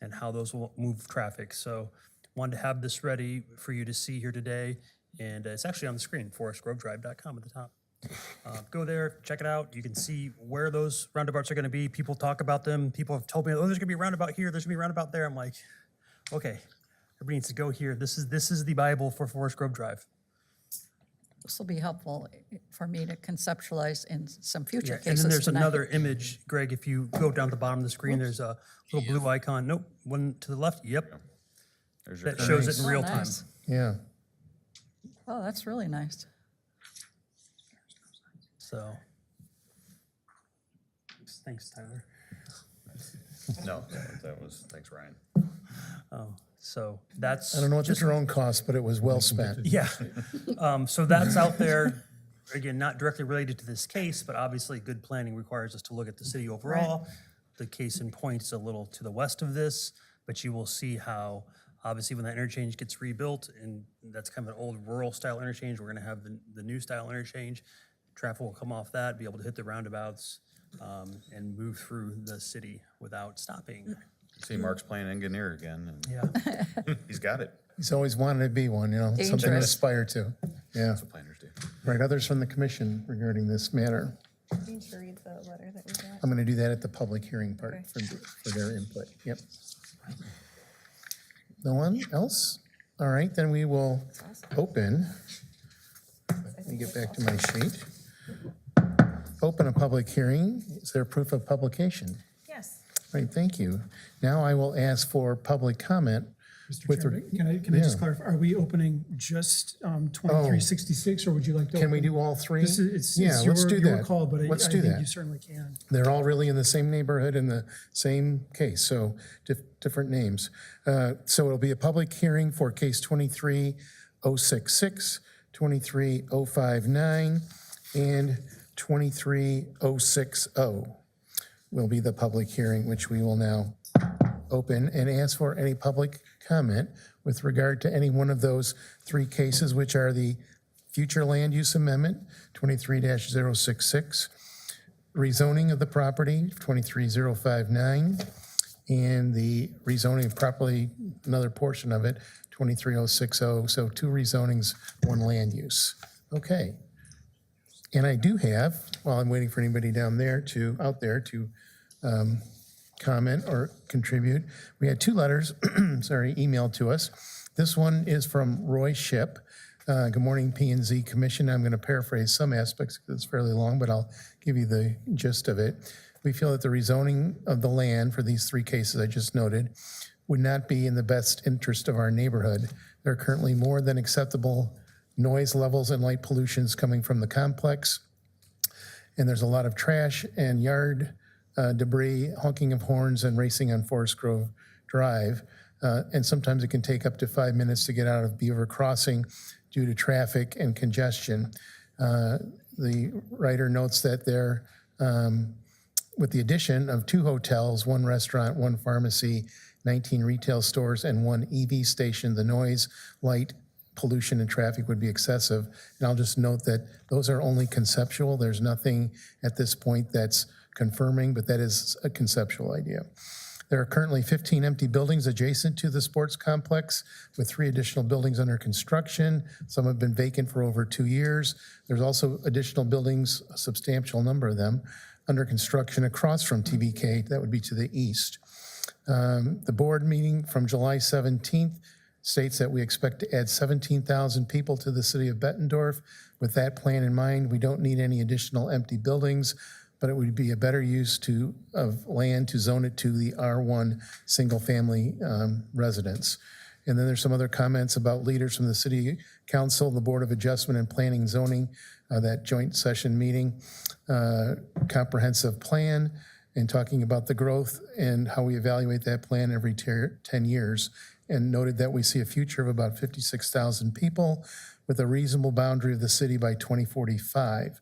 and how those will move traffic. So wanted to have this ready for you to see here today. And it's actually on the screen, forestgrovedrive.com at the top. Go there, check it out. You can see where those roundabouts are going to be. People talk about them. People have told me, oh, there's going to be a roundabout here. There's going to be a roundabout there. I'm like, okay, everybody needs to go here. This is the Bible for Forest Grove Drive. This will be helpful for me to conceptualize in some future Yeah, cases. and then there's tonight. another image, Greg, if you go down to the bottom of the screen, there's a little blue icon. Nope, one to the left. Yep. There's your That shows it in Oh, real time. nice. yeah. Oh, that's really nice. So. Thanks, Tyler. No, that was, thanks, Ryan. So that's. I don't know what the just- drone cost, but it was well spent. Yeah. So that's out there, again, not directly related to this case, but obviously good planning requires us to look at the city overall. The case in point is a little to the west of this, but you will see how, obviously, when that interchange gets rebuilt, and that's kind of an old rural style interchange, we're gonna have the new style interchange. Traffic will come off that, be able to hit the roundabouts, and move through the city without stopping. See Mark's playing engineer again, and Yeah. he's got it. He's always wanted to be one, something to Dangerous. aspire to. Yeah. That's what planners do. Right, others from the commission regarding this matter. You need to read the letter that we got. I'm going to do that at the public hearing part Okay. for their input. Yep. No one else? All right, then we will open. Let me get back to my sheet. Open a public hearing. Is there proof of publication? Yes. Right, thank you. Now I will ask for public comment. Mr. With Chairman, reg- can I just yeah. clarify, are we opening just 2366, or would you like to? Can we open- do all three? This is, it's Yeah, it's let's your, do your that. call, but I Let's do think that. you certainly can. They're all really in the same neighborhood in the same case, so different names. So it'll be a public hearing for case 23066, 23059, and 23060 will be the public hearing, which we will now open and ask for any public comment with regard to any one of those three cases, which are the future land use amendment, 23-066, rezoning of the property, 23059, and the rezoning of property, another portion of it, 23060. So two rezonings, one land use. Okay. And I do have, while I'm waiting for anybody out there to comment or contribute, we had two letters, emailed to us. This one is from Roy Ship. Good morning, P and Z Commission. I'm going to paraphrase some aspects because it's fairly long, but I'll give you the gist of it. We feel that the rezoning of the land for these three cases I just noted would not be in the best interest of our neighborhood. There are currently more than acceptable noise levels and light pollutions coming from the complex. And there's a lot of trash and yard debris, honking of horns, and racing on Forest Grove Drive. And sometimes it can take up to 5 minutes to get out of Beaver Crossing due to traffic and congestion. The writer notes that there, with the addition of 2 hotels, 1 restaurant, 1 pharmacy, 19 retail stores, and 1 EV station, the noise, light, pollution, and traffic would be excessive. And I'll just note that those are only conceptual. There's nothing at this point that's confirming, but that is a conceptual idea. There are currently 15 empty buildings adjacent to the sports complex, with 3 additional buildings under construction. Some have been vacant for over 2 years. There's also additional buildings, a substantial number of them, under construction across from TBK. That would be to the east. The board meeting from July 17th states that we expect to add 17,000 people to the city of Bettendorf. With that plan in mind, we don't need any additional empty buildings, but it would be a better use of land to zone it to the R1 single-family residence. And then there's some other comments about leaders from the City Council, the Board of Adjustment and Planning and Zoning, that joint session meeting, comprehensive plan, and talking about the growth and how we evaluate that plan every 10 years. And noted that we see a future of about 56,000 people with a reasonable boundary of the city by 2045.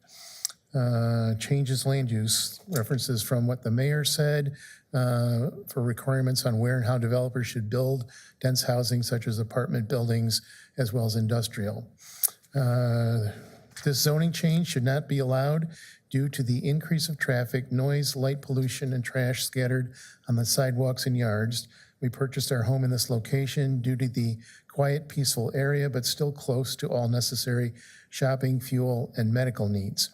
Changes land use, references from what the mayor said for requirements on where and how developers should build dense housing such as apartment buildings as well as industrial. This zoning change should not be allowed due to the increase of traffic, noise, light pollution, and trash scattered on the sidewalks and yards. We purchased our home in this location due to the quiet, peaceful area, but still close to all necessary shopping, fuel, and medical needs.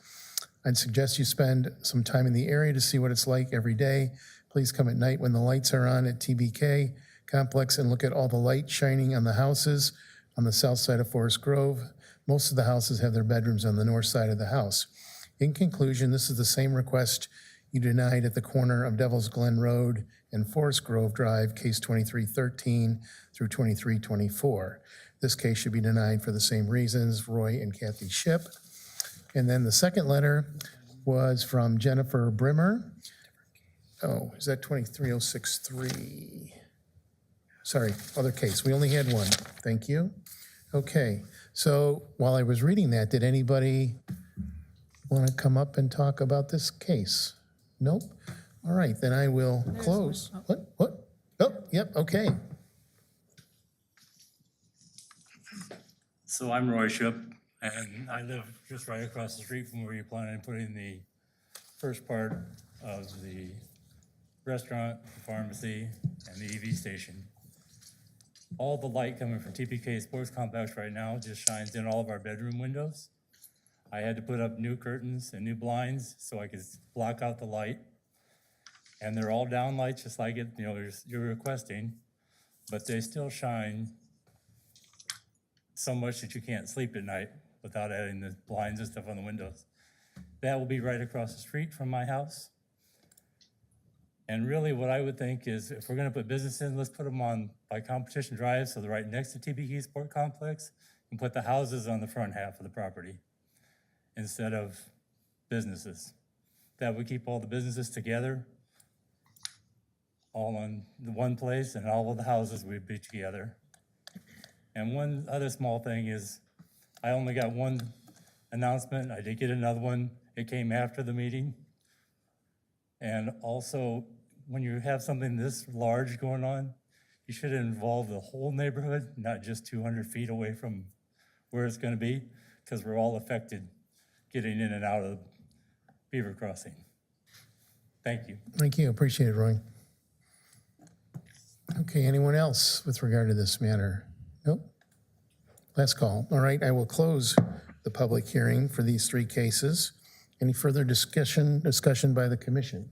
I'd suggest you spend some time in the area to see what it's like every day. Please come at night when the lights are on at TBK Complex and look at all the light shining on the houses on the south side of Forest Grove. Most of the houses have their bedrooms on the north side of the house. In conclusion, this is the same request you denied at the corner of Devil's Glen Road and Forest Grove Drive, case 2313 through 2324. This case should be denied for the same reasons, Roy and Kathy Ship. And then the second letter was from Jennifer Brimmer. Oh, is that 23063? Sorry, other case. We only had one. Thank you. Okay, so while I was reading that, did anybody want to come up and talk about this case? Nope. All right, then I will close. What? Oh, yep, okay. So I'm Roy Ship, and I live just right across the street from where you plan on putting the first part of the restaurant, the pharmacy, and the EV station. All the light coming from TPK Sports Complex right now just shines in all of our bedroom windows. I had to put up new curtains and new blinds so I could block out the light. And they're all down lights just like it, you're requesting, but they still shine so much that you can't sleep at night without adding the blinds and stuff on the windows. That will be right across the street from my house. And really what I would think is if we're gonna put business in, let's put them on by Competition Drive, so they're right next to TBK Sport Complex, and put the houses on the front half of the property instead of businesses. That would keep all the businesses together, all on the one place, and all of the houses would be together. And one other small thing is, I only got one announcement. I did get another one. It came after the meeting. And also, when you have something this large going on, you should involve the whole neighborhood, not just 200 feet away from where it's gonna be, because we're all affected getting in and out of Beaver Crossing. Thank you. Thank you, appreciate it, Roy. Okay, anyone else with regard to this matter? Nope. Last call. All right, I will close the public hearing for these three cases. Any further discussion by the commission?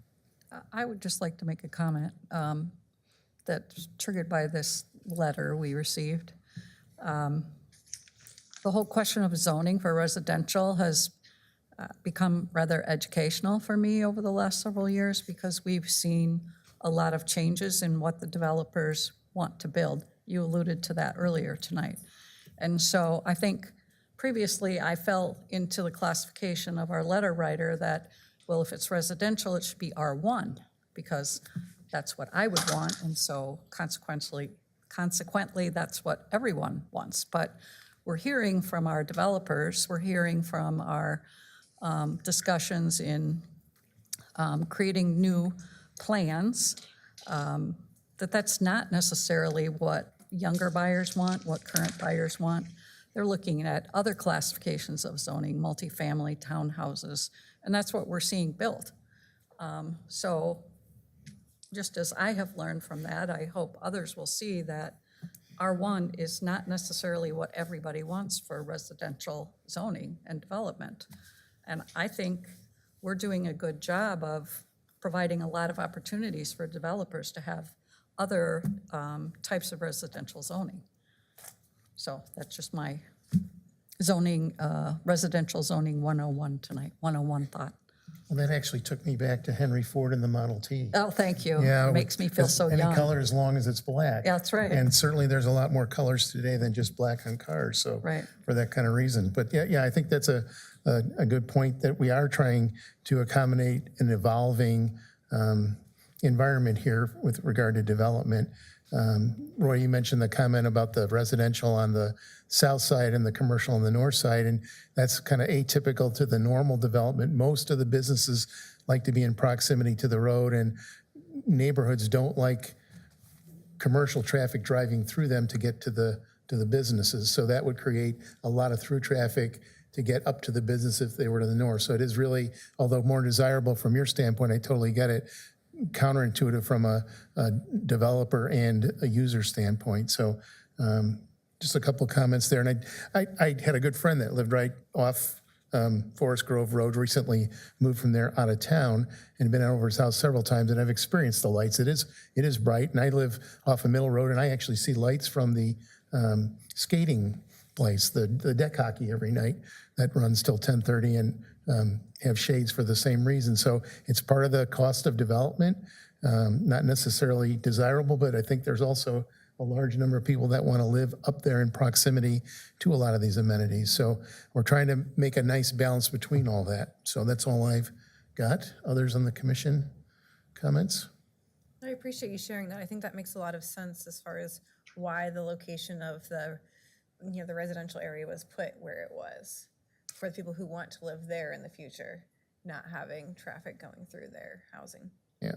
I would just like to make a comment that's triggered by this letter we received. The whole question of zoning for residential has become rather educational for me over the last several years because we've seen a lot of changes in what the developers want to build. You alluded to that earlier tonight. And so I think previously I fell into the classification of our letter writer that, well, if it's residential, it should be R1 because that's what I would want. And so consequently, that's what everyone wants. But we're hearing from our developers, we're hearing from our discussions in creating new plans, that's not necessarily what younger buyers want, what current buyers want. They're looking at other classifications of zoning, multifamily townhouses, and that's what we're seeing built. So just as I have learned from that, I hope others will see that R1 is not necessarily what everybody wants for residential zoning and development. And I think we're doing a good job of providing a lot of opportunities for developers to have other types of residential zoning. So that's just my zoning, residential zoning 101 tonight, 101 thought. Well, that actually took me back to Henry Ford and the Model T. Oh, thank you. Yeah, It makes me feel so young. Any color as long as it's black. Yeah, that's right. And certainly there's a lot more colors today than just black on cars, so. Right. For that kind of reason. But yeah, I think that's a good point, that we are trying to accommodate an evolving environment here with regard to development. Roy, you mentioned the comment about the residential on the south side and the commercial on the north side, and that's kind of atypical to the normal development. Most of the businesses like to be in proximity to the road, and neighborhoods don't like commercial traffic driving through them to get to the businesses. So that would create a lot of through traffic to get up to the business if they were to the north. So it is really, although more desirable from your standpoint, I totally get it, counterintuitive from a developer and a user standpoint. So just a couple comments there. And I had a good friend that lived right off Forest Grove Road, recently moved from there out of town and been over his house several times, and I've experienced the lights. It is bright, and I live off a Middle Road, and I actually see lights from the skating place, the deck hockey every night that runs till 10:30 and have shades for the same reason. So it's part of the cost of development, not necessarily desirable, but I think there's also a large number of people that want to live up there in proximity to a lot of these amenities. So we're trying to make a nice balance between all that. So that's all I've got. Others on the commission comments? I appreciate you sharing that. I think that makes a lot of sense as far as why the location of the residential area was put where it was, for the people who want to live there in the future, not having traffic going through their housing. Yeah.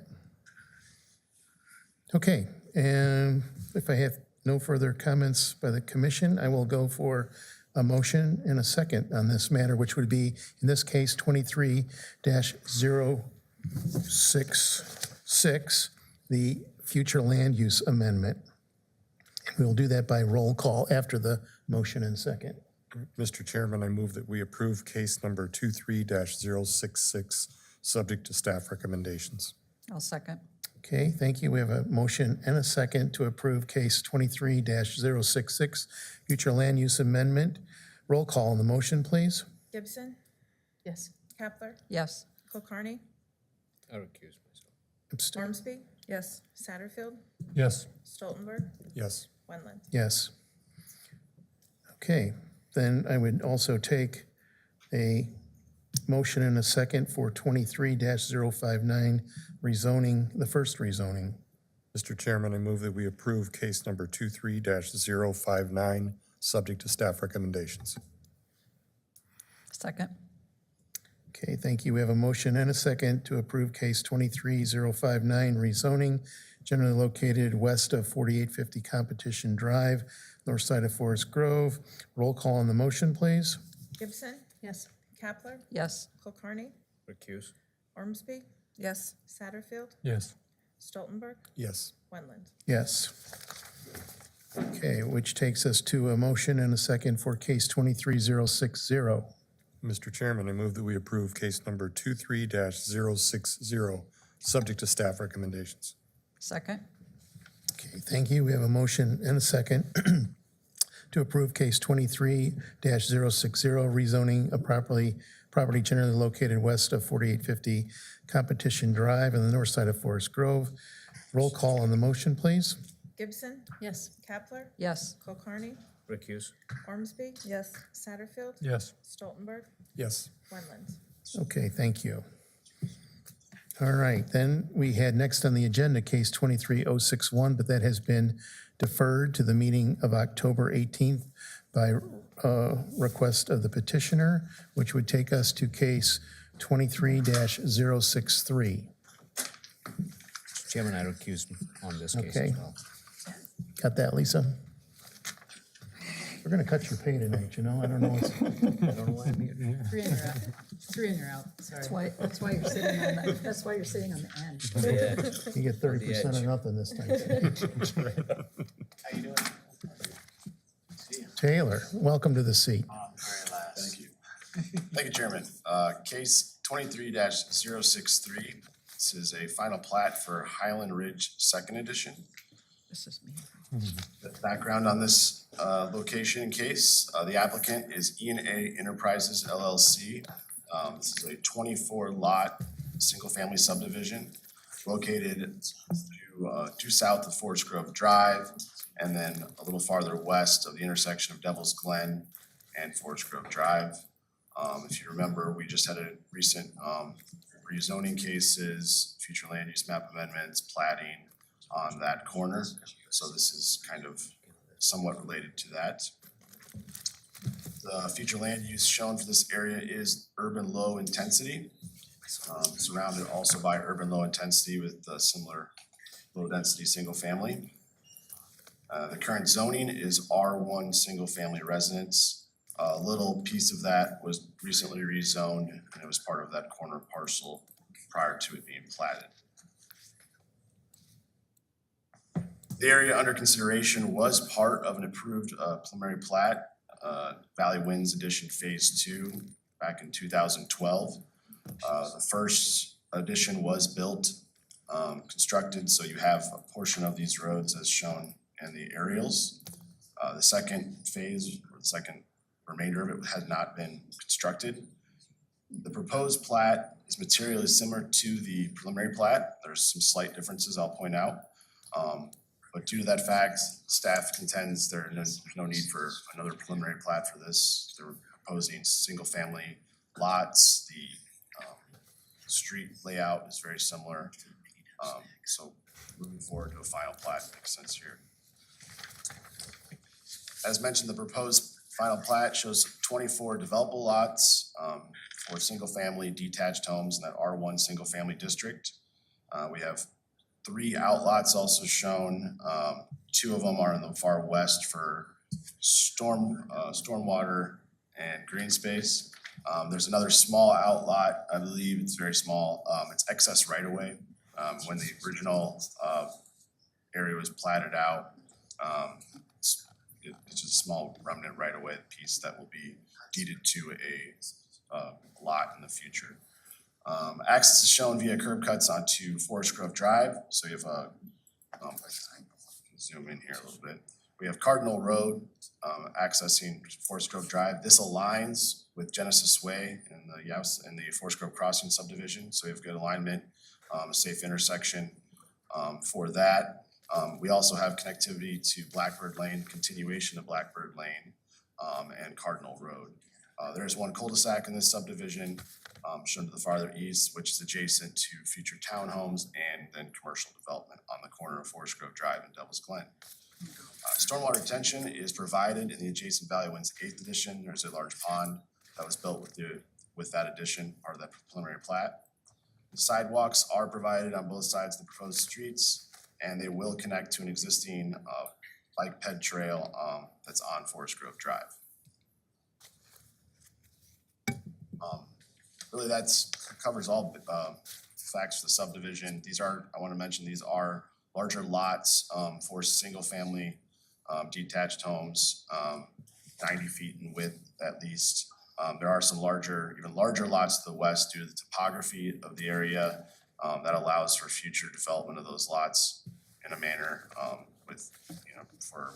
Okay, and if I have no further comments by the commission, I will go for a motion and a second on this matter, which would be, in this case, 23-066, the future land use amendment. And we'll do that by roll call after the motion and second. Mr. Chairman, I move that we approve case number 23-066, subject to staff recommendations. I'll second. Okay, thank you. We have a motion and a second to approve case 23-066, future land use amendment. Roll call on the motion, please. Gibson, Yes. Kepler, Yes. Kulkarni, I recuse myself. Abstain. Ormsby, yes, Satterfield, Yes. Stoltenberg, Yes. Wendland. Yes. Okay, then I would also take a motion and a second for 23-059, rezoning, the first rezoning. Mr. Chairman, I move that we approve case number 23-059, subject to staff recommendations. Second. Okay, thank you. We have a motion and a second to approve case 23-059, rezoning, generally located west of 4850 Competition Drive, north side of Forest Grove. Roll call on the motion, please. Gibson, Yes. Kepler, Yes. Kulkarni, Recuse. Ormsby, yes, Satterfield, Yes. Stoltenberg, Yes. Wendland. Yes. Okay, which takes us to a motion and a second for case 23-060. Mr. Chairman, I move that we approve case number 23-060, subject to staff recommendations. Second. Okay, thank you. We have a motion and a second to approve case 23-060, rezoning a property generally located west of 4850 Competition Drive on the north side of Forest Grove. Roll call on the motion, please. Gibson, Yes. Kepler, Yes. Kulkarni, Recuse. Ormsby, yes, Satterfield, Yes. Stoltenberg, Yes. Wendland. Okay, thank you. All right, then we had next on the agenda, case 23-061, but that has been deferred to the meeting of October 18th by request of the petitioner, which would take us to case 23-063. Chairman, I recuse on this case Okay. as well. Got that, Lisa? We're gonna cut your pay tonight, you know? I don't know what's, I don't know why I'm here. Three and you're out. Three and you're out, sorry. That's why you're sitting on the, that's why you're sitting on the end. you get 30% or nothing this time. How you doing? Taylor, welcome to the seat. Very last. Thank you. Thank you, Chairman. Case 23-063. This is a final plat for Highland Ridge Second Edition. This is me. The background on this location and case, the applicant is E&A Enterprises LLC, This is a 24-lot, single-family subdivision located due south of Forest Grove Drive, and then a little farther west of the intersection of Devil's Glen and Forest Grove Drive. If you remember, we just had a recent rezoning cases, future land use map amendments, plating on that corner. So this is kind of somewhat related to that. The future land use shown for this area is urban low intensity, surrounded also by urban low intensity with similar low density single family. The current zoning is R1 single family residence. A little piece of that was recently rezoned, and it was part of that corner parcel prior to it being platted. The area under consideration was part of an approved preliminary plat, Valley Winds Edition Phase 2 back in 2012. The first addition was built, constructed, so you have a portion of these roads as shown in the aerials. The second phase, or the second remainder of it, had not been constructed. The proposed plat is materially similar to the preliminary plat. There's some slight differences I'll point out. But due to that fact, staff contends there's no need for another preliminary plat for this. They're proposing single-family lots. The street layout is very similar. So moving forward to a final plat makes sense here. As mentioned, the proposed final plat shows 24 developable lots for single-family detached homes in that R1 single-family district. We have 3 outlots also shown. 2 of them are in the far west for stormwater and green space. There's another small outlot, I believe it's very small. It's excess right-of-way. When the original area was platted out, it's just a small remnant right-of-way piece that will be deeded to a lot in the future. Access is shown via curb cuts onto Forest Grove Drive. So you have a, zoom in here a little bit. We have Cardinal Road accessing Forest Grove Drive. This aligns with Genesis Way in the Forest Grove Crossing subdivision. So you have good alignment, a safe intersection for that. We also have connectivity to Blackbird Lane, continuation of Blackbird Lane and Cardinal Road. There is one cul-de-sac in this subdivision shown to the farther east, which is adjacent to future townhomes and then commercial development on the corner of Forest Grove Drive and Devil's Glen. Stormwater retention is provided in the adjacent Valley Winds 8th edition. There's a large pond that was built with that addition, part of that preliminary plat. The sidewalks are provided on both sides of the proposed streets, and they will connect to an existing bike ped trail that's on Forest Grove Drive. Really, that's covers all facts for the subdivision. These are, I want to mention, these are larger lots for single-family detached homes, 90 feet in width at least. There are some even larger lots to the west due to the topography of the area that allows for future development of those lots in a manner with, for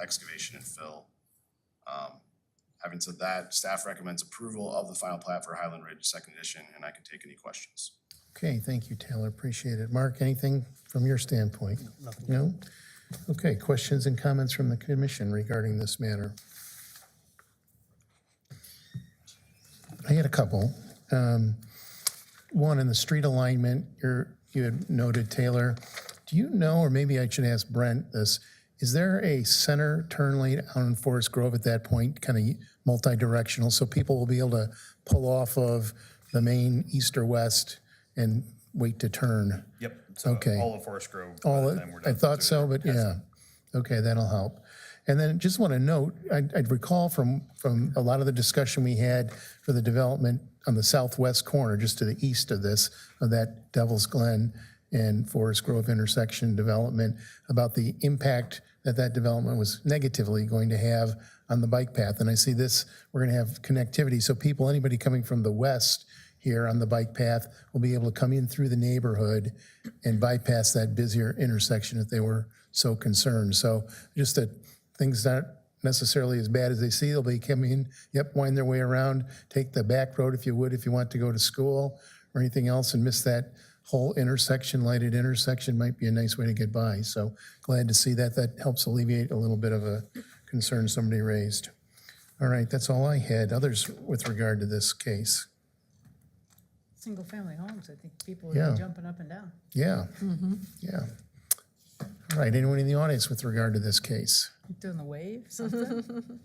excavation and fill. Having said that, staff recommends approval of the final plat for Highland Ridge Second Edition, and I can take any questions. Okay, thank you, Taylor. Appreciate it. Mark, anything from your standpoint? No? Okay, questions and comments from the commission regarding this matter? I had a couple. One, in the street alignment, you had noted, Taylor, do you know, or maybe I should ask Brent this, is there a center turn lane out in Forest Grove at that point, kind of multi-directional, so people will be able to pull off of the main east or west and wait to turn? Yep. So Okay. all of Forest Grove. I thought so, but yeah. Okay, that'll help. And then just want to note, I'd recall from a lot of the discussion we had for the development on the southwest corner, just to the east of this, of that Devil's Glen and Forest Grove intersection development, about the impact that development was negatively going to have on the bike path. And I see this, we're going to have connectivity, so anybody coming from the west here on the bike path will be able to come in through the neighborhood and bypass that busier intersection if they were so concerned. So just that things that necessarily as bad as they see. They'll be coming, wind their way around, take the back road if you would, if you want to go to school or anything else and miss that whole intersection, lighted intersection might be a nice way to get by. So glad to see that. That helps alleviate a little bit of a concern somebody raised. All right, that's all I had. Others with regard to this case? Single-family homes, I think people Yeah. are jumping up and down. Yeah, yeah. All right, anyone in the audience with regard to this case? Doing the wave, something?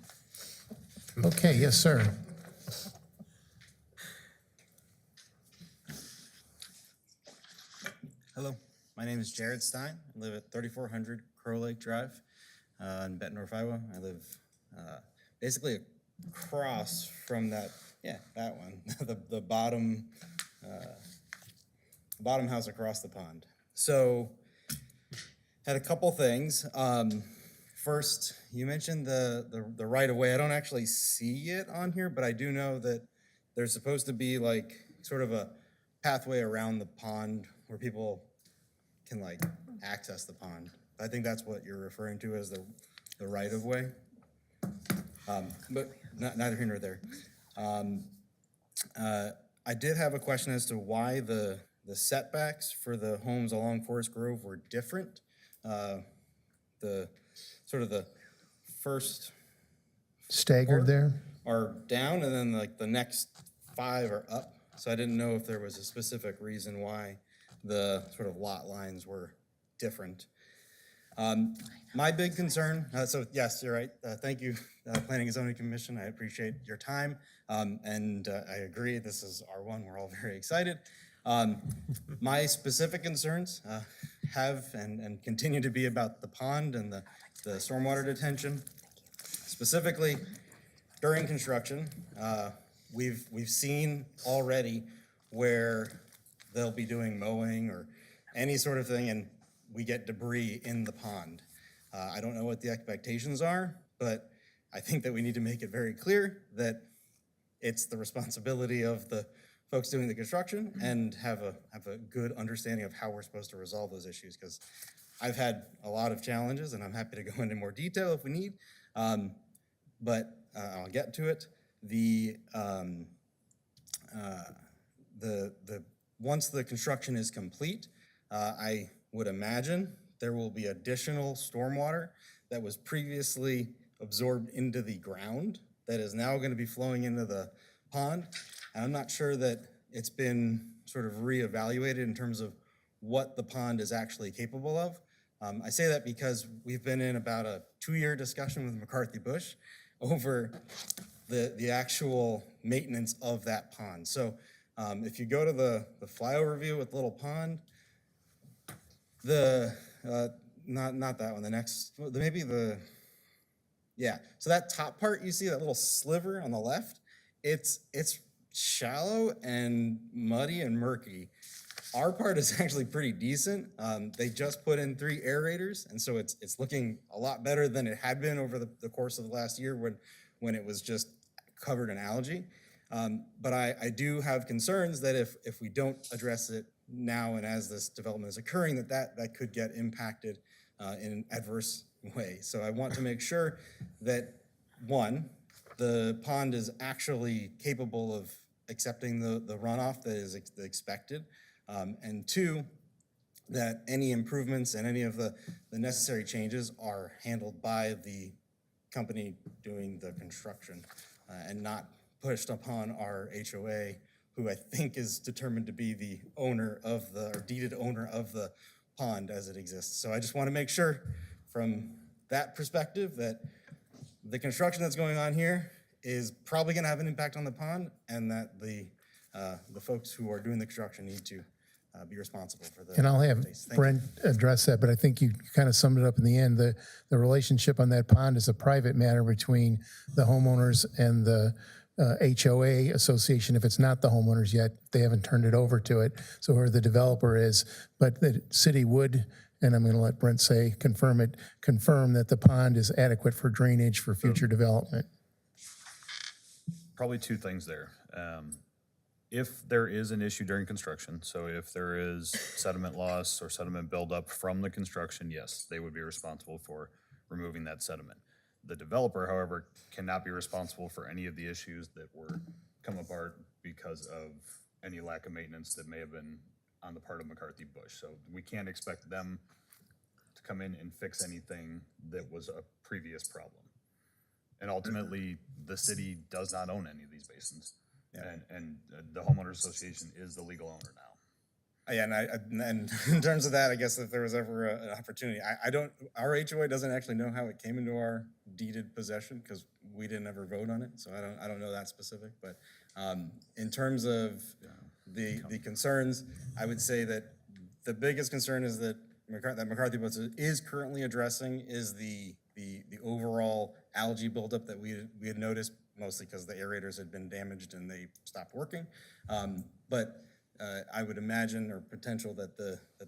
Okay, yes, sir. Hello, my name is Jared Stein. I live at 3400 Crow Lake Drive in Bettendorf, Iowa. I live basically across from that one, the bottom house across the pond. So, had a couple things. First, you mentioned the right of way. I don't actually see it on here, but I do know that there's supposed to be like sort of a pathway around the pond where people can like access the pond. I think that's what you're referring to as the right of way. But neither here nor there. I did have a question as to why the setbacks for the homes along Forest Grove were different. The first Staggered there? are down and then like the next 5 are up. So I didn't know if there was a specific reason why the sort of lot lines were different. My big concern, so yes, you're right. Thank you, Planning and Zoning Commission. I appreciate your time. And I agree, this is R1. We're all very excited. My specific concerns have and continue to be about the pond and the stormwater detention. Specifically, during construction, we've seen already where they'll be doing mowing or any sort of thing, and we get debris in the pond. I don't know what the expectations are, but I think that we need to make it very clear that it's the responsibility of the folks doing the construction and have a good understanding of how we're supposed to resolve those issues, because I've had a lot of challenges and I'm happy to go into more detail if we need, but I'll get to it. Once the construction is complete, I would imagine there will be additional stormwater that was previously absorbed into the ground that is now going to be flowing into the pond. And I'm not sure that it's been sort of reevaluated in terms of what the pond is actually capable of. I say that because we've been in about a 2-year discussion with McCarthy Bush over the actual maintenance of that pond. So if you go to the flyover view with Little Pond, not that one, the next, so that top part you see, that little sliver on the left, it's shallow and muddy and murky. Our part is actually pretty decent. They just put in 3 aerators, and so it's looking a lot better than it had been over the course of the last year when it was just covered in algae. But I do have concerns that if we don't address it now and as this development is occurring, that could get impacted in an adverse way. So I want to make sure that, one, the pond is actually capable of accepting the runoff that is expected, and 2, that any improvements and any of the necessary changes are handled by the company doing the construction and not pushed upon our HOA, who I think is determined to be the owner of or deeded owner of the pond as it exists. So I just want to make sure from that perspective that the construction that's going on here is probably going to have an impact on the pond, and that the folks who are doing the construction need to be responsible for the. And I'll have space. Thank you. Brent address that, but I think you kind of summed it up in the end. The relationship on that pond is a private matter between the homeowners and the HOA association, if it's not the homeowners yet, they haven't turned it over to it, so where the developer is. But the city would, and I'm going to let Brent confirm that the pond is adequate for drainage for future development. Probably 2 things there. If there is an issue during construction, so if there is sediment loss or sediment buildup from the construction, yes, they would be responsible for removing that sediment. The developer, however, cannot be responsible for any of the issues that were come apart because of any lack of maintenance that may have been on the part of McCarthy Bush. So we can't expect them to come in and fix anything that was a previous problem. And ultimately, the city does not own any of these basins. And the homeowners association is the legal owner now. Yeah, and in terms of that, I guess if there was ever an opportunity, I don't, our HOA doesn't actually know how it came into our deeded possession because we didn't ever vote on it, so I don't know that specific. But in terms of the concerns, I would say that the biggest concern is that McCarthy Bush is currently addressing is the overall algae buildup that we had noticed, mostly because the aerators had been damaged and they stopped working. But I would imagine or potential that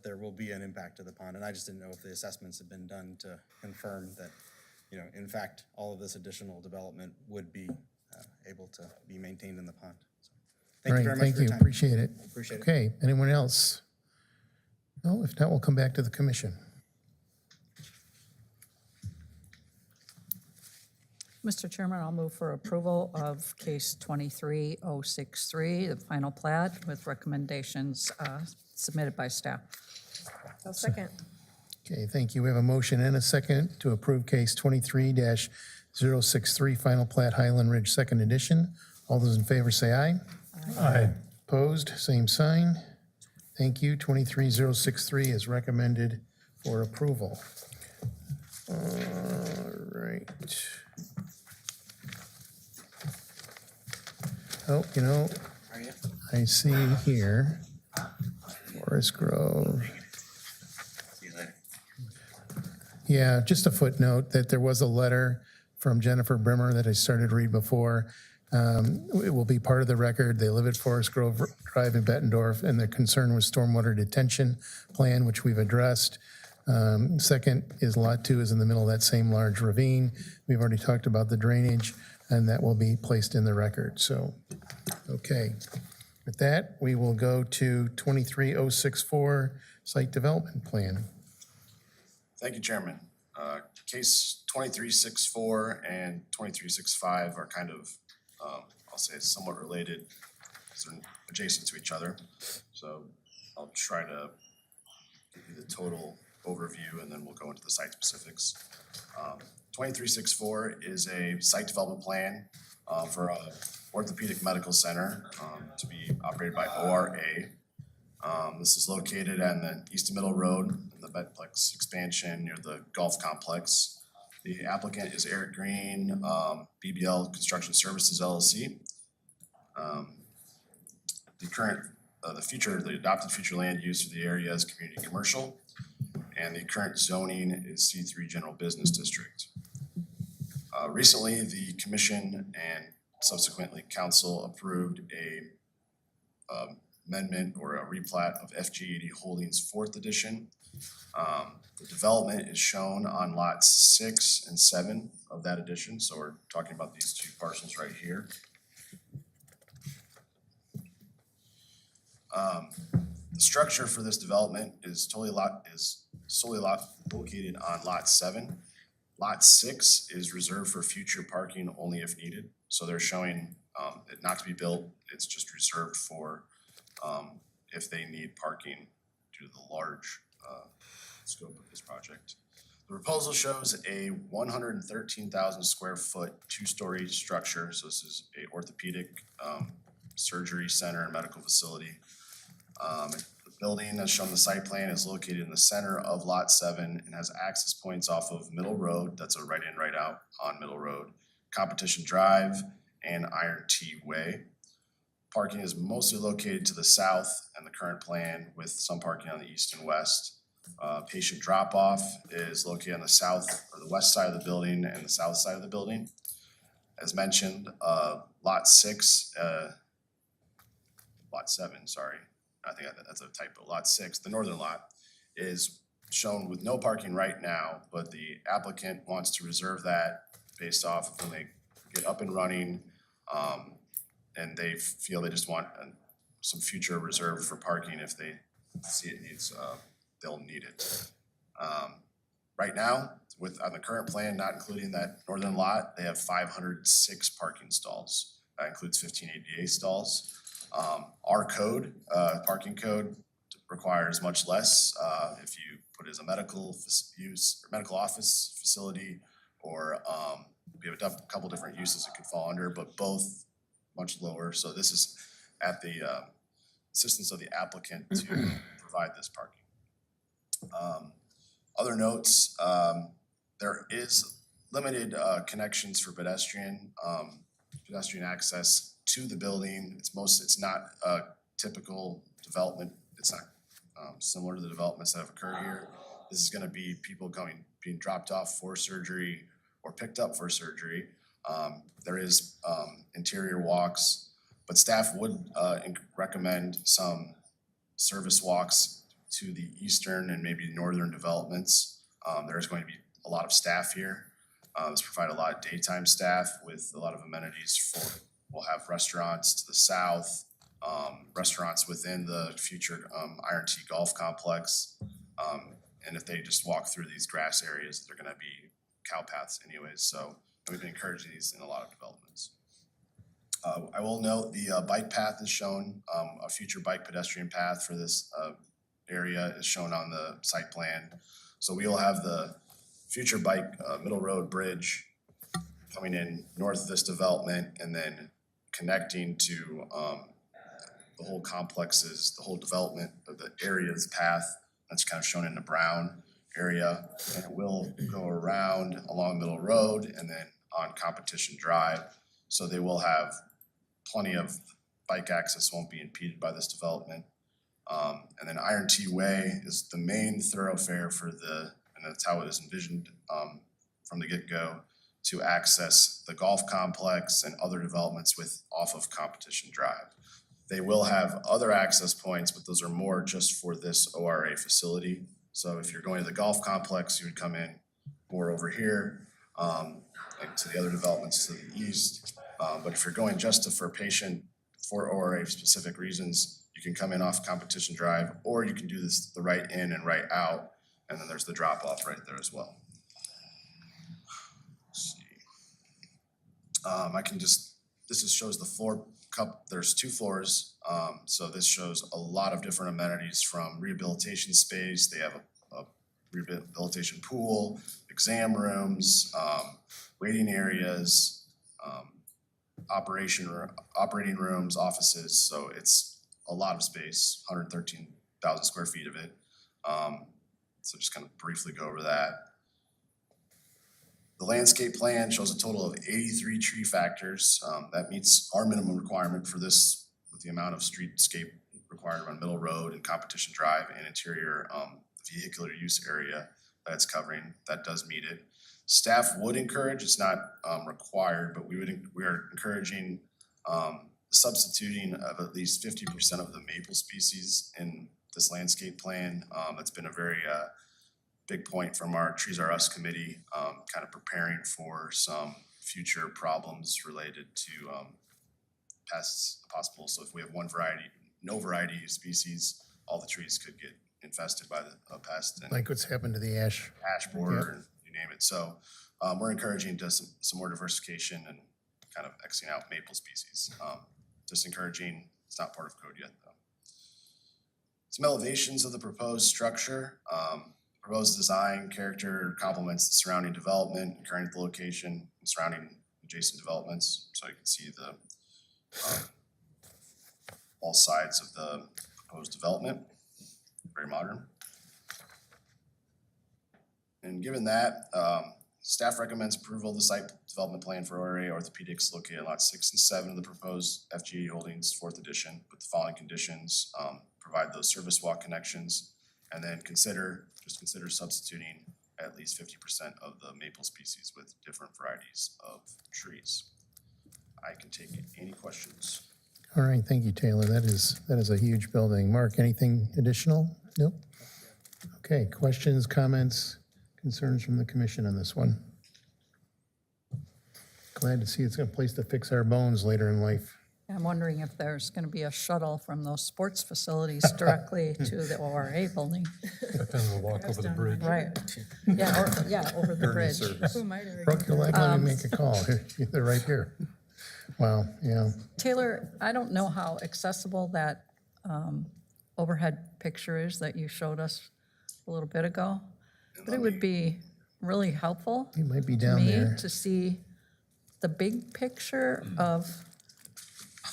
there will be an impact to the pond, and I just didn't know if the assessments had been done to confirm that, you know, in fact, all of this additional development would be able to be maintained in the pond. So, thank you very much for your time. Appreciate it. Appreciate it. Okay, anyone else? No, if not, we'll come back to the commission. Mr. Chairman, I'll move for approval of case 23063, the final plat with recommendations submitted by staff. I'll second. Okay, thank you. We have a motion and a second to approve case 23-063, final plat Highland Ridge, second edition. All those in favor say aye. Aye. Opposed, same sign. Thank you. 23063 is recommended for approval. All right. Oh, you know, I see here, Forest Grove. Yeah, just a footnote that there was a letter from Jennifer Brimmer that I started to read before. It will be part of the record. They live at Forest Grove Drive in Bettendorf, and their concern was stormwater detention plan, which we've addressed. Second is Lot 2 is in the middle of that same large ravine. We've already talked about the drainage, and that will be placed in the record. So, okay. With that, we will go to 23064, Site Development Plan. Thank you, Chairman. Case 2364 and 2365 are kind of, I'll say somewhat related, because they're adjacent to each other. So I'll try to give you the total overview and then we'll go into the site specifics. 2364 is a site development plan for a orthopedic medical center to be operated by ORA. This is located on the East and Middle Road in the Bedplex expansion near the golf complex. The applicant is Eric Green, BBL Construction Services LLC. The adopted future land use for the area is community commercial, and the current zoning is C3 General Business District. Recently, the commission and subsequently council approved a amendment or a replat of FG80 Holdings 4th edition. The development is shown on lots 6 and 7 of that edition. So we're talking about these two parcels right here. The structure for this development is solely located on lot 7. Lot 6 is reserved for future parking only if needed. So they're showing it not to be built. It's just reserved for if they need parking due to the large scope of this project. The proposal shows a 113,000 square foot 2-story structure. So this is a orthopedic surgery center and medical facility. The building as shown on the site plan is located in the center of lot 7 and has access points off of Middle Road. That's a right in, right out on Middle Road, Competition Drive, and Iron T Way. Parking is mostly located to the south and the current plan with some parking on the east and west. Patient drop-off is located on the south or the west side of the building and the south side of the building. As mentioned, lot 7, sorry. I think that's a typo. Lot 6, the northern lot, is shown with no parking right now, but the applicant wants to reserve that based off of when they get up and running, and they feel they just want some future reserve for parking if they see it needs, they'll need it. Right now, on the current plan, not including that northern lot, they have 506 parking stalls. That includes 15 ADA stalls. Our code, parking code, requires much less. If you put it as a medical use, or medical office facility, or we have a couple different uses it could fall under, but both much lower. So this is at the assistance of the applicant to provide this parking. Other notes, there is limited connections for pedestrian access to the building. It's not a typical development. It's not similar to the developments that have occurred here. This is gonna be people being dropped off for surgery or picked up for surgery. There is interior walks, but staff would recommend some service walks to the eastern and maybe northern developments. There's going to be a lot of staff here. Let's provide a lot of daytime staff with a lot of amenities we'll have restaurants to the south, restaurants within the future Iron T Golf Complex. And if they just walk through these grass areas, they're gonna be cow paths anyways. So we've been encouraging these in a lot of developments. I will note the bike path is shown, a future bike pedestrian path for this area is shown on the site plan. So we will have the future bike middle road bridge coming in north of this development and then connecting to the whole complexes, the whole development of the area's path. That's kind of shown in the brown area. And it will go around along Middle Road and then on Competition Drive. So they will have plenty of bike access, won't be impeded by this development. And then Iron T Way is the main thoroughfare and that's how it is envisioned from the get-go, to access the golf complex and other developments off of Competition Drive. They will have other access points, but those are more just for this ORA facility. So if you're going to the golf complex, you would come in more over here, like to the other developments to the east. But if you're going just for ORA specific reasons, you can come in off Competition Drive, or you can do the right in and right out, and then there's the drop off right there as well. Let's see. This just shows the floor cup. There's 2 floors. So this shows a lot of different amenities from rehabilitation space. They have a rehabilitation pool, exam rooms, waiting areas, operating rooms, offices. So it's a lot of space, 113,000 square feet of it. So just kind of briefly go over that. The landscape plan shows a total of 83 tree factors. That meets our minimum requirement for this with the amount of streetscape required on Middle Road and Competition Drive and interior vehicular use area that it's covering. That does meet it. Staff would encourage, it's not required, but we are encouraging substituting of at least 50% of the maple species in this landscape plan. That's been a very big point from our Trees Are Us committee, kind of preparing for some future problems related to pests possible. So if we have no variety of species, all the trees could get infested by the pest. And Like what's happened to the ash. ash borer, and you name it. So we're encouraging just some more diversification and kind of Xing out maple species. Just encouraging, it's not part of code yet though. Some elevations of the proposed structure. Proposed design, character, complements the surrounding development, occurring at the location, and surrounding adjacent developments. So you can see all sides of the proposed development. Very modern. And given that, staff recommends approval of the site development plan for ORA Orthopedics located at lots 6 and 7 of the proposed FGE Holdings 4th edition with the following conditions. Provide those service walk connections, and then consider substituting at least 50% of the maple species with different varieties of trees. I can take any questions. All right, thank you, Taylor. That is a huge building. Mark, anything additional? Nope. Okay, questions, comments, concerns from the commission on this one? Glad to see it's a place to fix our bones later in life. I'm wondering if there's going to be a shuttle from those sports facilities directly to the ORA building. But then we'll walk over the bridge. Right. Yeah, over the bridge. Who might have Broke your leg, let me make a call. They're right here. Wow, yeah. Taylor, I don't know how accessible that overhead picture is that you showed us a little bit ago, but it would be really helpful He might be to down me there. to see the big picture of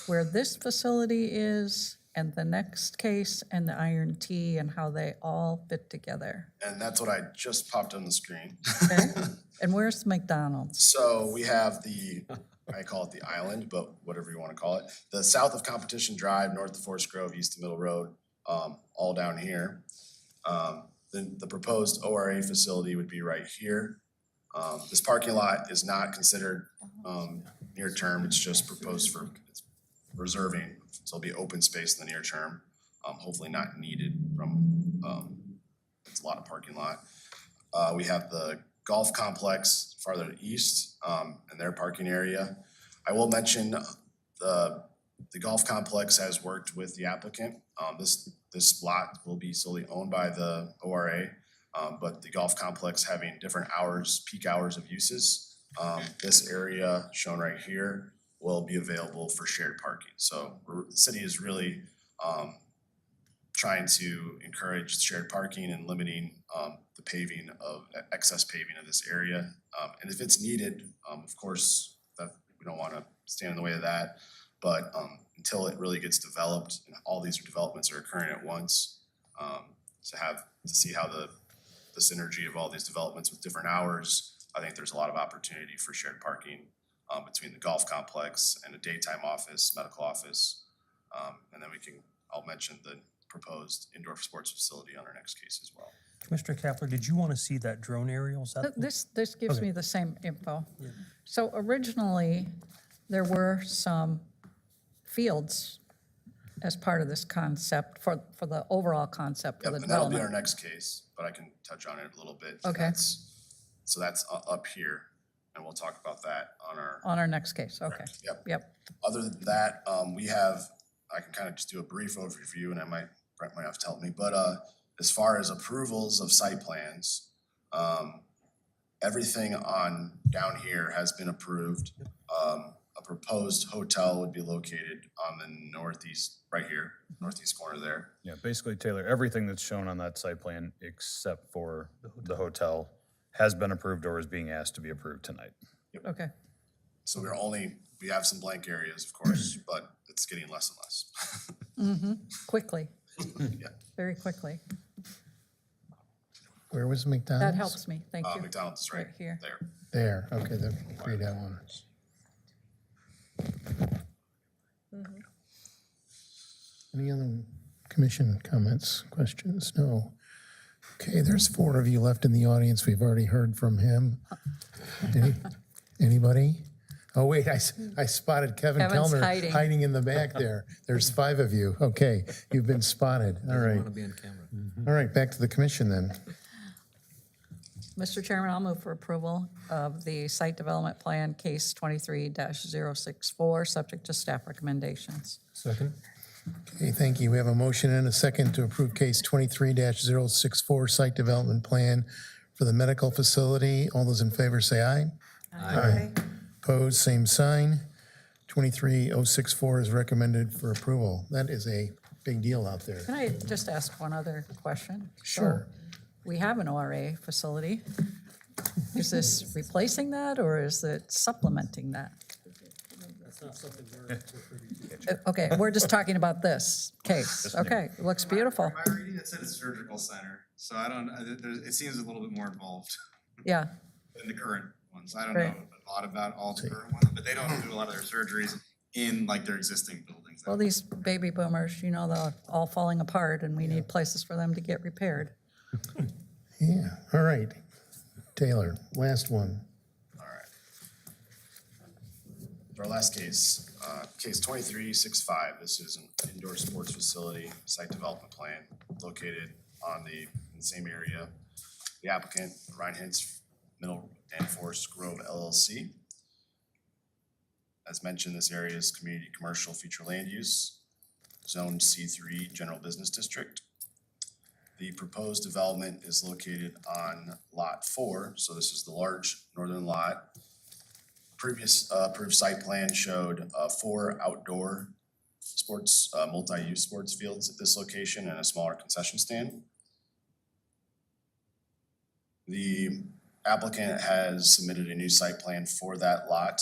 where this facility is and the next case and the Iron T and how they all fit together. And that's what I just popped on the screen. Okay? And where's McDonald's? So we have I call it the island, but whatever you want to call it. The south of Competition Drive, north of Forest Grove, east of Middle Road, all down here. The proposed ORA facility would be right here. This parking lot is not considered near term. It's just proposed for reserving. So it'll be open space in the near term, hopefully not needed from, it's a lot of parking lot. We have the golf complex farther east and their parking area. I will mention the golf complex has worked with the applicant. This lot will be solely owned by the ORA, but the golf complex having different hours, peak hours of uses. This area shown right here will be available for shared parking. So the city is really trying to encourage shared parking and limiting the paving of excess paving of this area. And if it's needed, of course, that we don't want to stand in the way of that. But until it really gets developed, and all these developments are occurring at once, to see how the synergy of all these developments with different hours, I think there's a lot of opportunity for shared parking between the golf complex and a daytime office, medical office. And then I'll mention the proposed indoor sports facility on our next case as well. Commissioner Kapler, did you want to see that drone aerial? Is that- This gives Okay. me the same info. So originally, there were some fields as part of this concept for the overall concept of Yep, the and that'll be our development. next case, but I can touch on it a little bit. Okay. So that's up here, and we'll talk about that on our. On our next case, okay. Yep. Yep, Other than that, I can kind of just do a brief overview, and Brent might have to help me, but as far as approvals of site plans, everything on down here has been approved. A proposed hotel would be located on the northeast, right here, northeast corner there. Yeah, basically, Taylor, everything that's shown on that site plan except for the hotel has been approved or is being asked to be approved tonight. okay. So we have some blank areas, of course, but it's getting less and less. Quickly, Yeah. very quickly. Where was McDonald's? That helps me, thank you. McDonald's is right Right here. there. There, okay, the grayed out one. Any other commission comments, questions? No. Okay, there's 4 of you left in the audience. We've already heard from him. Anybody? Oh, wait, I spotted Kevin Kevin's Kellner hiding. hiding in the back there. There's 5 of you. Okay, you've been spotted. All right. Want to be on camera. All right, back to the commission then. Mr. Chairman, I'll move for approval of the site development plan, case 23-064, subject to staff recommendations. Second? Okay, thank you. We have a motion and a second to approve case 23-064 site development plan for the medical facility. All those in favor say aye. Aye. Opposed, same sign. 23-064 is recommended for approval. That is a big deal out there. Can I just ask one other question? Sure. So, we have an ORA facility. Is this replacing that or is it supplementing that? Okay, we're just talking about this case. Okay, it looks beautiful. My reading, it said a surgical center, so I don't, it seems a little bit more involved Yeah, than the current ones. I don't Right. know a lot about all the current ones, but they don't do a lot of their surgeries in like their existing buildings. well, these baby boomers, they're all falling apart and we need places for them to get repaired. Yeah, all right. Taylor, last one. All right. Our last case, case 2365. This is an indoor sports facility site development plan located in the same area. The applicant, Ryan Hintz, Middle and Forest Grove LLC. As mentioned, this area is community commercial future land use, zone C3 general business district. The proposed development is located on lot 4, so this is the large northern lot. Previous approved site plan showed 4 outdoor sports, multi-use sports fields at this location and a smaller concession stand. The applicant has submitted a new site plan for that lot.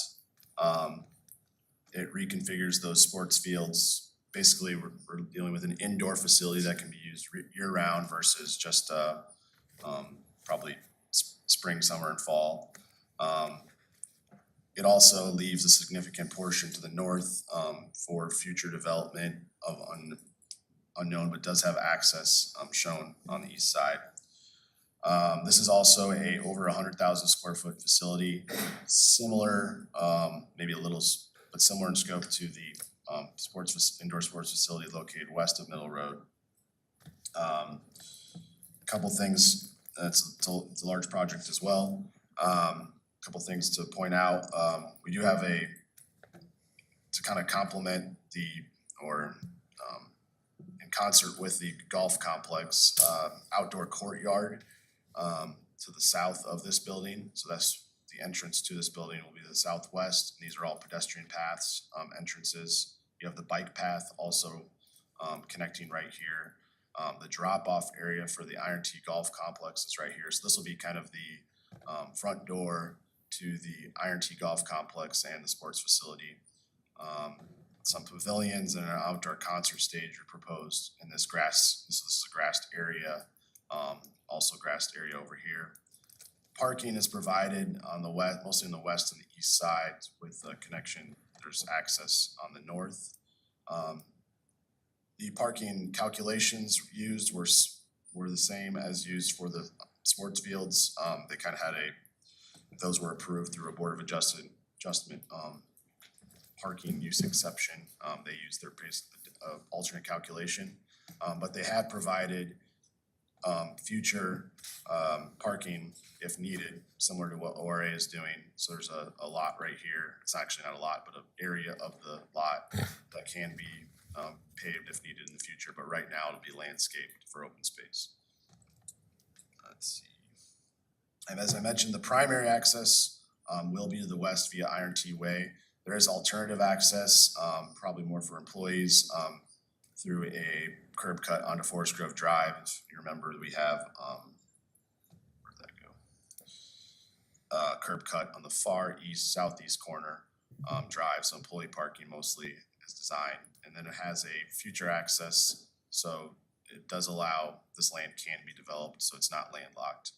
It reconfigures those sports fields. Basically, we're dealing with an indoor facility that can be used year-round versus just probably spring, summer, and fall. It also leaves a significant portion to the north for future development of unknown, but does have access shown on the east side. This is also a over 100,000 square foot facility, similar, maybe a little, but similar in scope to the indoor sports facility located west of Middle Road. Couple things, it's a large project as well. Couple things to point out, we do have to kind of complement in concert with the golf complex, outdoor courtyard to the south of this building. So that's the entrance to this building will be the southwest. These are all pedestrian paths, entrances. You have the bike path also connecting right here. The drop-off area for the Iron T Golf Complex is right here. So this will be kind of the front door to the Iron T Golf Complex and the sports facility. Some pavilions and an outdoor concert stage are proposed in this grass. This is a grassed area, also grassed area over here. Parking is provided on the west, mostly in the west and the east side with a connection. There's access on the north. The parking calculations used were the same as used for the sports fields. They kind of had those were approved through a Board of Adjustment parking use exception. They used their alternate calculation, but they have provided future parking if needed, similar to what ORA is doing. So there's a lot right here. It's actually not a lot, but an area of the lot that can be paved if needed in the future, but right now it'll be landscaped for open space. Let's see. And as I mentioned, the primary access will be to the west via Iron T Way. There is alternative access, probably more for employees, through a curb cut onto Forest Grove Drive. If you remember, we have, where'd that go? Curb cut on the far east, southeast corner drive, so employee parking mostly is designed. And then it has a future access, so it does allow, this land can be developed, so it's not landlocked.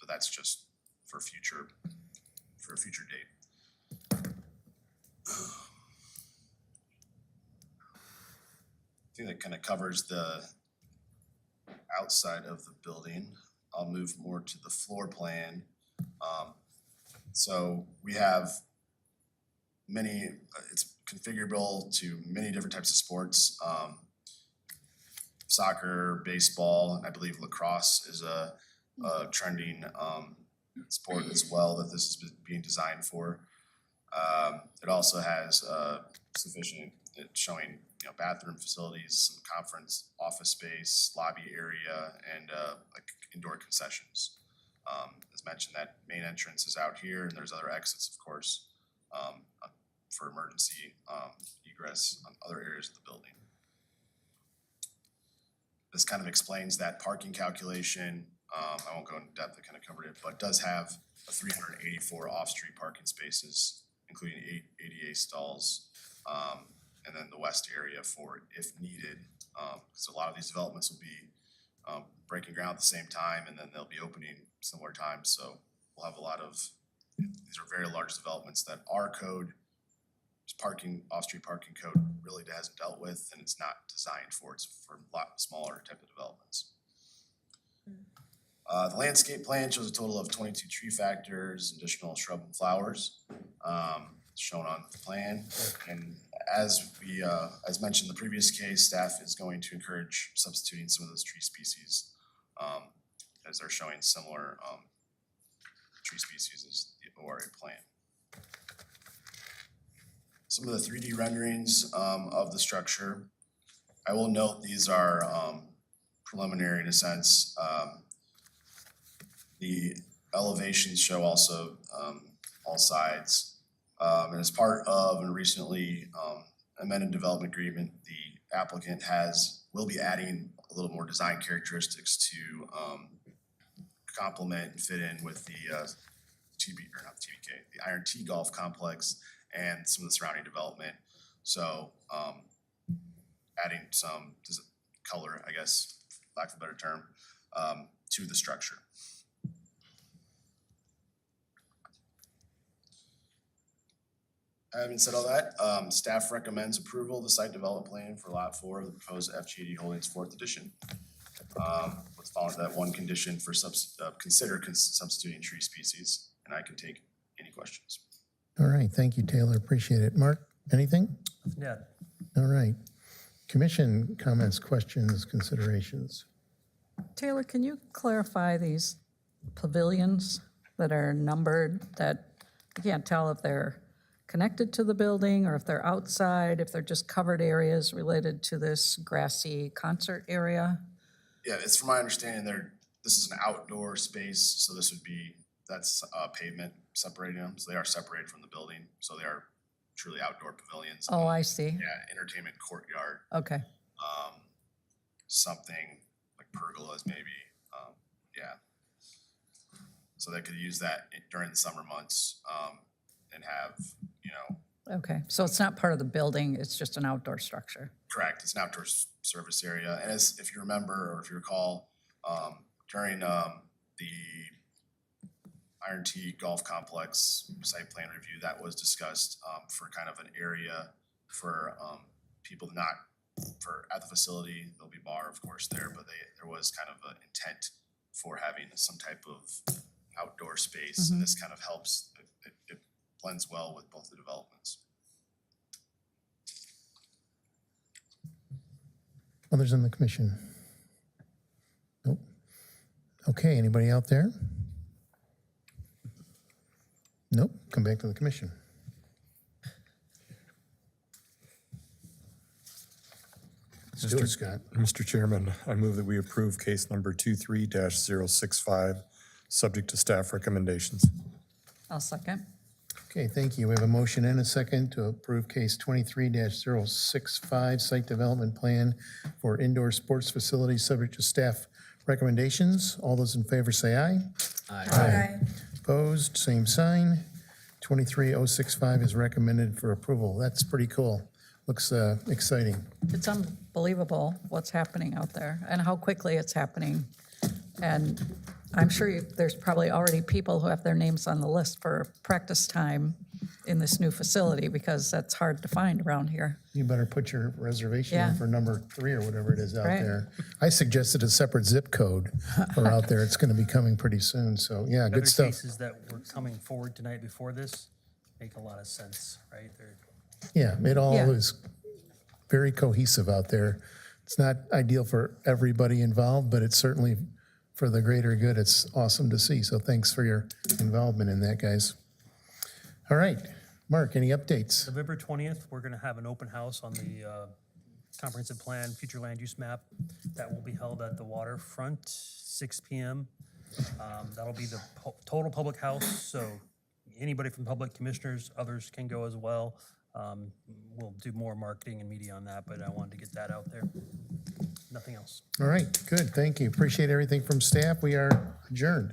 But that's just for a future date. I think that kind of covers the outside of the building. I'll move more to the floor plan. So we have it's configurable to many different types of sports. Soccer, baseball, and I believe lacrosse is a trending sport as well that this is being designed for. It also has sufficient, it's showing bathroom facilities, some conference office space, lobby area, and like indoor concessions. As mentioned, that main entrance is out here, and there's other exits, of course, for emergency egress on other areas of the building. This kind of explains that parking calculation. I won't go into depth, I kind of covered it, but does have 384 off-street parking spaces, including 8 ADA stalls, and then the west area for if needed, because a lot of these developments will be breaking ground at the same time, and then they'll be opening similar times. So we'll have a lot of, these are very large developments that our code, parking, off-street parking code really hasn't dealt with, and it's not designed for. It's for a lot smaller type of developments. The landscape plan shows a total of 22 tree factors, additional shrub and flowers, shown on the plan. And as mentioned in the previous case, staff is going to encourage substituting some of those tree species, as they're showing similar tree species as the ORA plan. some of the 3D renderings of the structure. I will note these are preliminary in a sense. The elevations show also all sides. And as part of a recently amended development agreement, the applicant will be adding a little more design characteristics to complement and fit in with the the Iron T Golf Complex and some of the surrounding development. So adding some color, I guess, lack of a better term, to the structure. Having said all that, staff recommends approval of the site development plan for Lot 4 of the proposed FGD Holdings 4th edition. Let's follow that one condition for consider substituting tree species, and I can take any questions. All right, thank you, Taylor, appreciate it. Mark, anything? Yeah, All right. Commission comments, questions, considerations? Taylor, can you clarify these pavilions that are numbered, that you can't tell if they're connected to the building or if they're outside, if they're just covered areas related to this grassy concert area? Yeah, it's from my understanding this is an outdoor space, so that's pavement separating them, so they are separated from the building, so they are truly outdoor pavilions. Oh, I see. Yeah, entertainment courtyard, Okay, something like pergolas maybe, yeah. So they could use that during the summer months, and have, okay. So it's not part of the building, it's just an outdoor structure? correct, it's an outdoor service area, and if you remember, or if you recall, during the Iron T Golf Complex site plan review, that was discussed for kind of an area for people at the facility. There'll be bar, of course, there, but there was kind of an intent for having some type of outdoor space, and this kind of helps. It blends well with both the developments. Others in the commission? Nope. Okay, anybody out there? Nope, come back to the commission. Let's do it, Scott. Mr. Chairman, I move that we approve case number 23-065, subject to staff recommendations. I'll second. Okay, thank you. We have a motion and a second to approve case 23-065, site development plan for indoor sports facilities, subject to staff recommendations. All those in favor say aye. Aye. Opposed, same sign. 23-065 is recommended for approval. That's pretty cool. Looks exciting. It's unbelievable what's happening out there and how quickly it's happening. And I'm sure there's probably already people who have their names on the list for practice time in this new facility, because that's hard to find around here. You better put your reservation in Yeah. for number 3 or whatever it is out Right. there. I suggested a separate zip code for out there. It's going to be coming pretty soon, so yeah, other good stuff. cases that were coming forward tonight before this make a lot of sense, right? Yeah, it all Yeah. is very cohesive out there. It's not ideal for everybody involved, but it's certainly for the greater good. It's awesome to see, so thanks for your involvement in that, guys. All right, Mark, any updates? November 20th, we're gonna have an open house on the comprehensive plan, future land use map. That will be held at the waterfront, 6 PM. That'll be the total public house, so anybody from public, commissioners, others can go as well. We'll do more marketing and media on that, but I wanted to get that out there. Nothing else. All right, good, thank you. Appreciate everything from staff. We are adjourned.